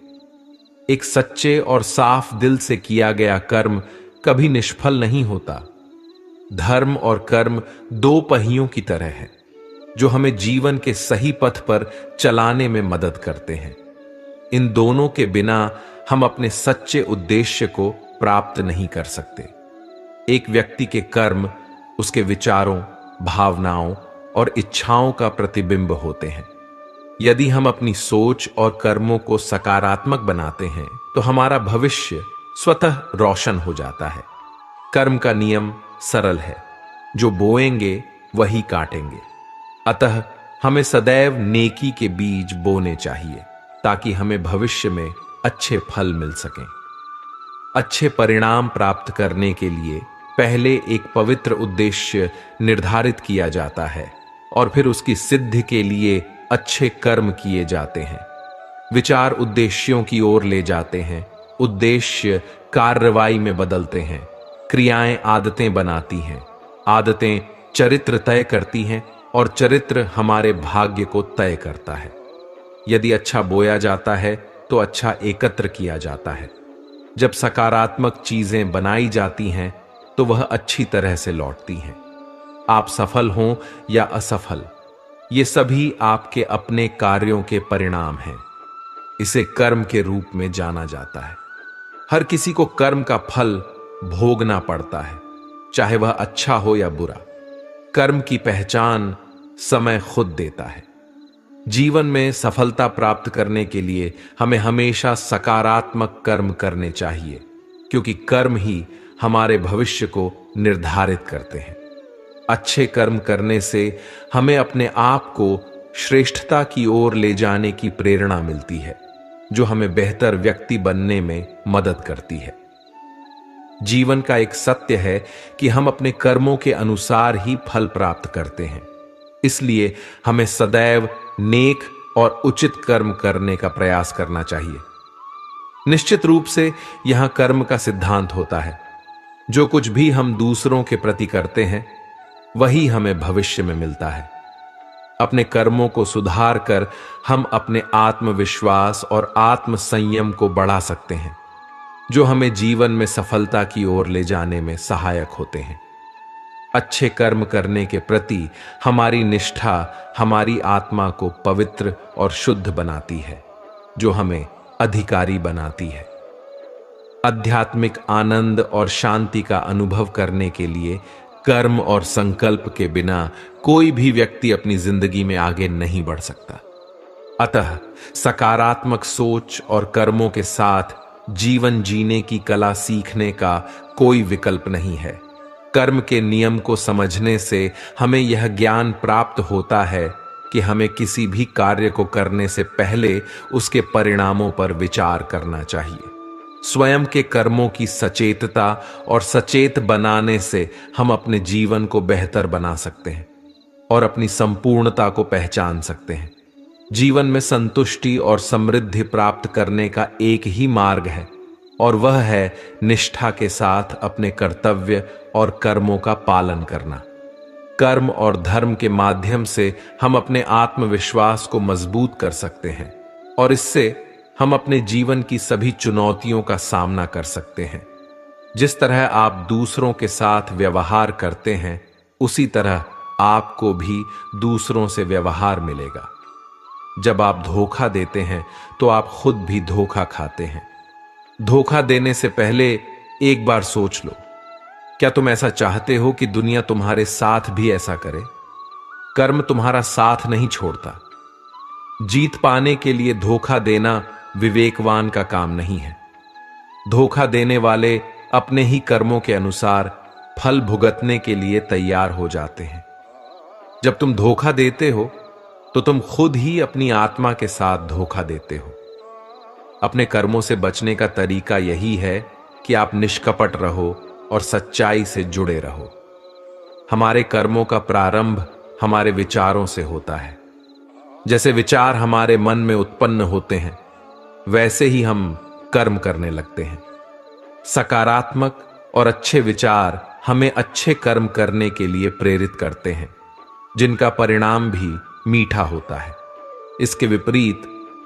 एक सच्चे और साफ दिल से किया गया कर्म कभी निष्फल नहीं होता। धर्म और कर्म दो पहियों की तरह हैं, जो हमें जीवन के सही पथ पर चलाने में मदद करते हैं। इन दोनों के बिना हम अपने सच्चे उद्देश्य को प्राप्त नहीं कर सकते। एक व्यक्ति के कर्म उसके विचारों, भावनाओं और इच्छाओं का प्रतिबिंब होते हैं। यदि हम अपनी सोच और कर्मों को सकारात्मक बनाते हैं तो हमारा भविष्य स्वतः रोशन हो जाता है। कर्म का नियम सरल है, जो बोएंगे वही काटेंगे। अतः हमें सदैव नेकी के बीज बोने चाहिए, ताकि हमें भविष्य में अच्छे फल मिल सकें। अच्छे परिणाम प्राप्त करने के लिए पहले एक पवित्र उद्देश्य निर्धारित किया जाता है और फिर उसकी सिद्धि के लिए अच्छे कर्म किए जाते हैं। विचार उद्देश्यों की ओर ले जाते हैं, उद्देश्य कार्रवाई में बदलते हैं, क्रियाएं आदतें बनाती हैं, आदतें चरित्र तय करती हैं और चरित्र हमारे भाग्य को तय करता है। यदि अच्छा बोया जाता है तो अच्छा एकत्र किया जाता है। जब सकारात्मक चीजें बनाई जाती हैं तो वह अच्छी तरह से लौटती हैं। आप सफल हों या असफल, ये सभी आपके अपने कार्यों के परिणाम हैं। इसे कर्म के रूप में जाना जाता है। हर किसी को कर्म का फल भोगना पड़ता है, चाहे वह अच्छा हो या बुरा। कर्म की पहचान समय खुद देता है। जीवन में सफलता प्राप्त करने के लिए हमें हमेशा सकारात्मक कर्म करने चाहिए, क्योंकि कर्म ही हमारे भविष्य को निर्धारित करते हैं। अच्छे कर्म करने से हमें अपने आप को श्रेष्ठता की ओर ले जाने की प्रेरणा मिलती है, जो हमें बेहतर व्यक्ति बनने में मदद करती है। जीवन का एक सत्य है कि हम अपने कर्मों के अनुसार ही फल प्राप्त करते हैं। इसलिए हमें सदैव नेक और उचित कर्म करने का प्रयास करना चाहिए। निश्चित रूप से यहां कर्म का सिद्धांत होता है। जो कुछ भी हम दूसरों के प्रति करते हैं, वही हमें भविष्य में मिलता है। अपने कर्मों को सुधार कर हम अपने आत्मविश्वास और आत्म संयम को बढ़ा सकते हैं, जो हमें जीवन में सफलता की ओर ले जाने में सहायक होते हैं। अच्छे कर्म करने के प्रति हमारी निष्ठा हमारी आत्मा को पवित्र और शुद्ध बनाती है, जो हमें अधिकारी बनाती है। आध्यात्मिक आनंद और शांति का अनुभव करने के लिए कर्म और संकल्प के बिना कोई भी व्यक्ति अपनी जिंदगी में आगे नहीं बढ़ सकता। अतः सकारात्मक सोच और कर्मों के साथ जीवन जीने की कला सीखने का कोई विकल्प नहीं है। कर्म के नियम को समझने से हमें यह ज्ञान प्राप्त होता है कि हमें किसी भी कार्य को करने से पहले उसके परिणामों पर विचार करना चाहिए। स्वयं के कर्मों की सचेतता और सचेत बनाने से हम अपने जीवन को बेहतर बना सकते हैं और अपनी संपूर्णता को पहचान सकते हैं। जीवन में संतुष्टि और समृद्धि प्राप्त करने का एक ही मार्ग है, और वह है निष्ठा के साथ अपने कर्तव्य और कर्मों का पालन करना। कर्म और धर्म के माध्यम से हम अपने आत्मविश्वास को मजबूत कर सकते हैं और इससे हम अपने जीवन की सभी चुनौतियों का सामना कर सकते हैं। जिस तरह आप दूसरों के साथ व्यवहार करते हैं, उसी तरह आपको भी दूसरों से व्यवहार मिलेगा। जब आप धोखा देते हैं तो आप खुद भी धोखा खाते हैं। धोखा देने से पहले एक बार सोच लो, क्या तुम ऐसा चाहते हो कि दुनिया तुम्हारे साथ भी ऐसा करे? कर्म तुम्हारा साथ नहीं छोड़ता। जीत पाने के लिए धोखा देना विवेकवान का काम नहीं है। धोखा देने वाले अपने ही कर्मों के अनुसार फल भुगतने के लिए तैयार हो जाते हैं। जब तुम धोखा देते हो तो तुम खुद ही अपनी आत्मा के साथ धोखा देते हो। अपने कर्मों से बचने का तरीका यही है कि आप निष्कपट रहो और सच्चाई से जुड़े रहो। हमारे कर्मों का प्रारंभ हमारे विचारों से होता है। जैसे विचार हमारे मन में उत्पन्न होते हैं, वैसे ही हम कर्म करने लगते हैं। सकारात्मक और अच्छे विचार हमें अच्छे कर्म करने के लिए प्रेरित करते हैं, जिनका परिणाम भी मीठा होता है। इसके विपरीत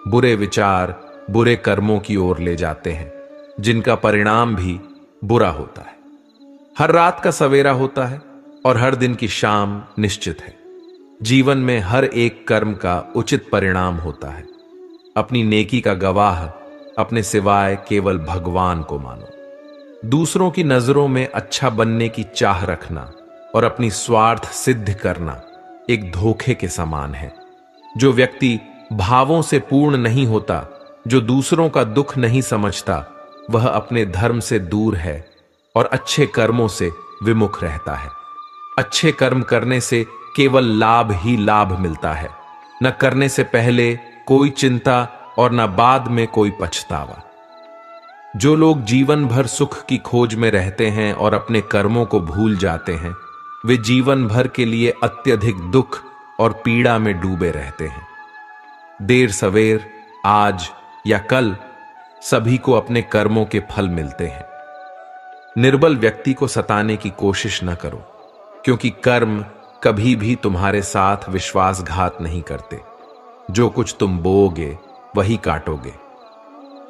बुरे विचार बुरे कर्मों की ओर ले जाते हैं, जिनका परिणाम भी बुरा होता है। हर रात का सवेरा होता है और हर दिन की शाम निश्चित है। जीवन में हर एक कर्म का उचित परिणाम होता है। अपनी नेकी का गवाह अपने सिवाय केवल भगवान को मानो। दूसरों की नजरों में अच्छा बनने की चाह रखना और अपनी स्वार्थ सिद्ध करना एक धोखे के समान है। जो व्यक्ति भावों से पूर्ण नहीं होता, जो दूसरों का दुख नहीं समझता, वह अपने धर्म से दूर है और अच्छे कर्मों से विमुख रहता है। अच्छे कर्म करने से केवल लाभ ही लाभ मिलता है, न करने से पहले कोई चिंता और न बाद में कोई पछतावा। जो लोग जीवन भर सुख की खोज में रहते हैं और अपने कर्मों को भूल जाते हैं, वे जीवन भर के लिए अत्यधिक दुख और पीड़ा में डूबे रहते हैं। देर सवेर, आज या कल, सभी को अपने कर्मों के फल मिलते हैं। निर्बल व्यक्ति को सताने की कोशिश न करो, क्योंकि कर्म कभी भी तुम्हारे साथ विश्वासघात नहीं करते। जो कुछ तुम बोओगे वही काटोगे।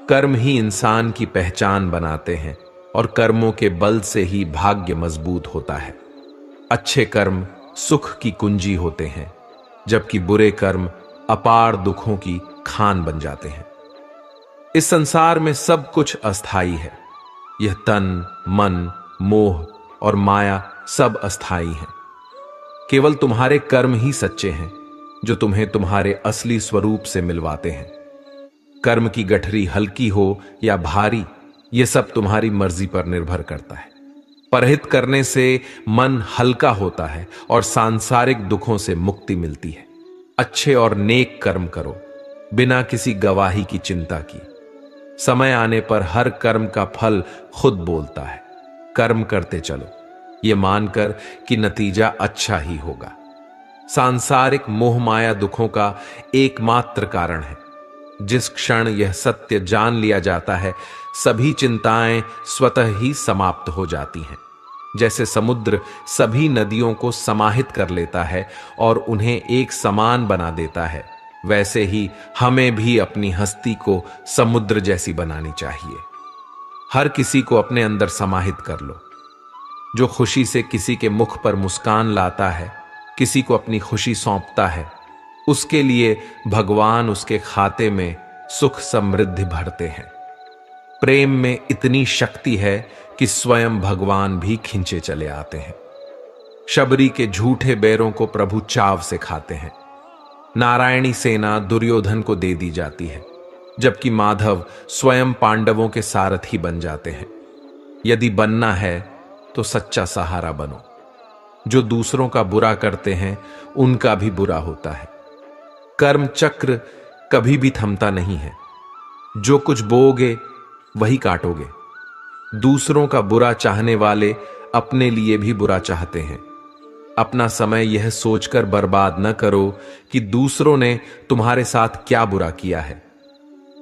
कर्म ही इंसान की पहचान बनाते हैं और कर्मों के बल से ही भाग्य मजबूत होता है। अच्छे कर्म सुख की कुंजी होते हैं, जबकि बुरे कर्म अपार दुखों की खान बन जाते हैं। इस संसार में सब कुछ अस्थाई है। यह तन, मन, मोह और माया सब अस्थाई हैं। केवल तुम्हारे कर्म ही सच्चे हैं, जो तुम्हें तुम्हारे असली स्वरूप से मिलवाते हैं। कर्म की गठरी हल्की हो या भारी, यह सब तुम्हारी मर्जी पर निर्भर करता है। परहित करने से मन हल्का होता है और सांसारिक दुखों से मुक्ति मिलती है। अच्छे और नेक कर्म करो, बिना किसी गवाही की चिंता की। समय आने पर हर कर्म का फल खुद बोलता है। कर्म करते चलो, ये मानकर कि नतीजा अच्छा ही होगा। सांसारिक मोह माया दुखों का एकमात्र कारण है। जिस क्षण यह सत्य जान लिया जाता है, सभी चिंताएं स्वतः ही समाप्त हो जाती हैं। जैसे समुद्र सभी नदियों को समाहित कर लेता है और उन्हें एक समान बना देता है, वैसे ही हमें भी अपनी हस्ती को समुद्र जैसी बनानी चाहिए। हर किसी को अपने अंदर समाहित कर लो। जो खुशी से किसी के मुख पर मुस्कान लाता है, किसी को अपनी खुशी सौंपता है, उसके लिए भगवान उसके खाते में सुख समृद्धि भरते हैं। प्रेम में इतनी शक्ति है कि स्वयं भगवान भी खींचे चले आते हैं। शबरी के झूठे बैरों को प्रभु चाव से खाते हैं। नारायणी सेना दुर्योधन को दे दी जाती है, जबकि माधव स्वयं पांडवों के सारथी बन जाते हैं। यदि बनना है तो सच्चा सहारा बनो। जो दूसरों का बुरा करते हैं, उनका भी बुरा होता है। कर्म चक्र कभी भी थमता नहीं है। जो कुछ बोओगे वही काटोगे। दूसरों का बुरा चाहने वाले अपने लिए भी बुरा चाहते हैं। अपना समय यह सोचकर बर्बाद न करो कि दूसरों ने तुम्हारे साथ क्या बुरा किया है।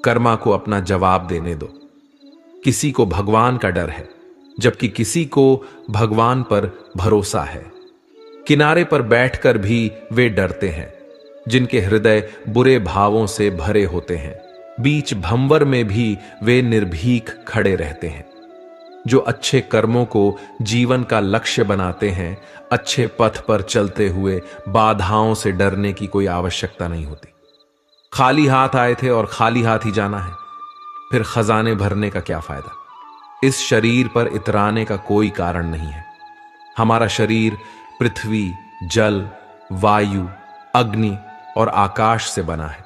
कर्मा को अपना जवाब देने दो। किसी को भगवान का डर है, जबकि किसी को भगवान पर भरोसा है। किनारे पर बैठकर भी वे डरते हैं, जिनके हृदय बुरे भावों से भरे होते हैं। बीच भंवर में भी वे निर्भीक खड़े रहते हैं। जो अच्छे कर्मों को जीवन का लक्ष्य बनाते हैं, अच्छे पथ पर चलते हुए बाधाओं से डरने की कोई आवश्यकता नहीं होती। खाली हाथ आए थे और खाली हाथ ही जाना है, फिर खजाने भरने का क्या फायदा। इस शरीर पर इतराने का कोई कारण नहीं है। हमारा शरीर पृथ्वी, जल, वायु, अग्नि और आकाश से बना है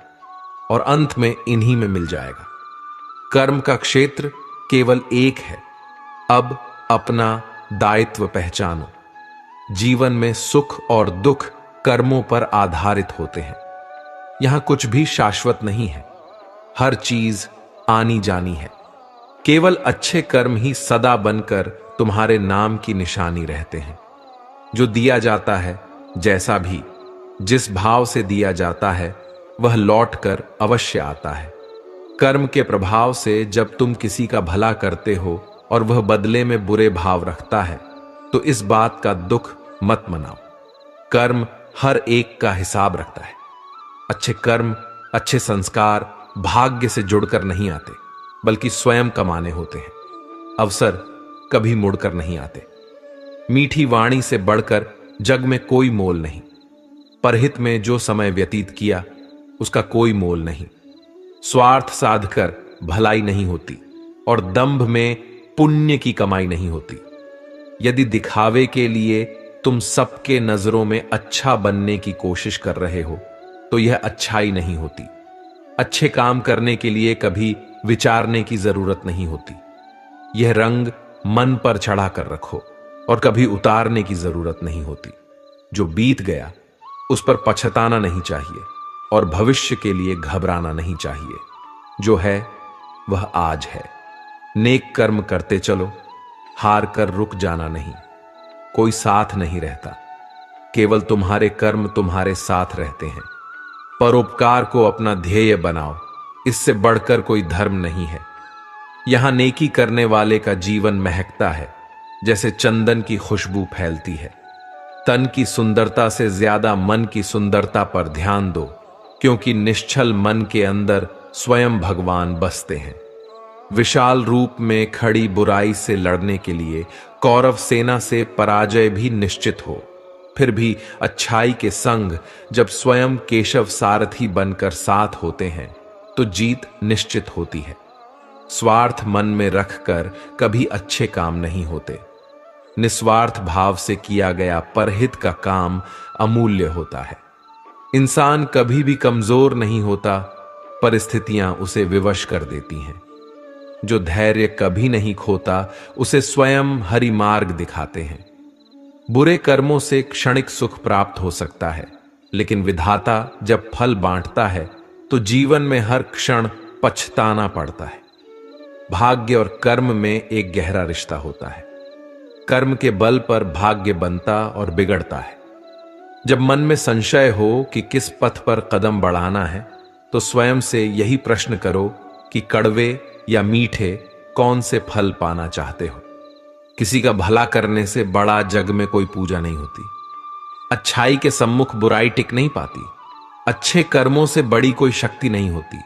और अंत में इन्हीं में मिल जाएगा। कर्म का क्षेत्र केवल एक है। अब अपना दायित्व पहचानो। जीवन में सुख और दुख कर्मों पर आधारित होते हैं। यहां कुछ भी शाश्वत नहीं है। हर चीज आनी जानी है। केवल अच्छे कर्म ही सदा बनकर तुम्हारे नाम की निशानी रहते हैं। जो दिया जाता है, जैसा भी जिस भाव से दिया जाता है, वह लौटकर अवश्य आता है। कर्म के प्रभाव से जब तुम किसी का भला करते हो और वह बदले में बुरे भाव रखता है, तो इस बात का दुख मत मनाओ। कर्म हर एक का हिसाब रखता है। अच्छे कर्म, अच्छे संस्कार भाग्य से जुड़कर नहीं आते, बल्कि स्वयं कमाने होते हैं। अवसर कभी मुड़कर नहीं आते। मीठी वाणी से बढ़कर जग में कोई मोल नहीं। परहित में जो समय व्यतीत किया उसका कोई मोल नहीं। स्वार्थ साधकर भलाई नहीं होती और दंभ में पुण्य की कमाई नहीं होती। यदि दिखावे के लिए तुम सबके नजरों में अच्छा बनने की कोशिश कर रहे हो तो यह अच्छाई नहीं होती। अच्छे काम करने के लिए कभी विचारने की जरूरत नहीं होती। यह रंग मन पर चढ़ा कर रखो और कभी उतारने की जरूरत नहीं होती। जो बीत गया उस पर पछताना नहीं चाहिए और भविष्य के लिए घबराना नहीं चाहिए। जो है वह आज है। नेक कर्म करते चलो, हार कर रुक जाना नहीं। कोई साथ नहीं रहता, केवल तुम्हारे कर्म तुम्हारे साथ रहते हैं। परोपकार को अपना ध्येय बनाओ, इससे बढ़कर कोई धर्म नहीं है। यहां नेकी करने वाले का जीवन महकता है जैसे चंदन की खुशबू फैलती है। तन की सुंदरता से ज्यादा मन की सुंदरता पर ध्यान दो, क्योंकि निश्चल मन के अंदर स्वयं भगवान बसते हैं। विशाल रूप में खड़ी बुराई से लड़ने के लिए कौरव सेना से पराजय भी निश्चित हो, फिर भी अच्छाई के संग जब स्वयं केशव सारथी बनकर साथ होते हैं तो जीत निश्चित होती है। स्वार्थ मन में रखकर कभी अच्छे काम नहीं होते। निस्वार्थ भाव से किया गया परहित का काम अमूल्य होता है। इंसान कभी भी कमजोर नहीं होता, परिस्थितियां उसे विवश कर देती हैं। जो धैर्य कभी नहीं खोता उसे स्वयं हरि मार्ग दिखाते हैं। बुरे कर्मों से क्षणिक सुख प्राप्त हो सकता है, लेकिन विधाता जब फल बांटता है तो जीवन में हर क्षण पछताना पड़ता है। भाग्य और कर्म में एक गहरा रिश्ता होता है। कर्म के बल पर भाग्य बनता और बिगड़ता है। जब मन में संशय हो कि किस पथ पर कदम बढ़ाना है तो स्वयं से यही प्रश्न करो कि कड़वे या मीठे कौन से फल पाना चाहते हो। किसी का भला करने से बड़ा जग में कोई पूजा नहीं होती। अच्छाई के सम्मुख बुराई टिक नहीं पाती। अच्छे कर्मों से बड़ी कोई शक्ति नहीं होती।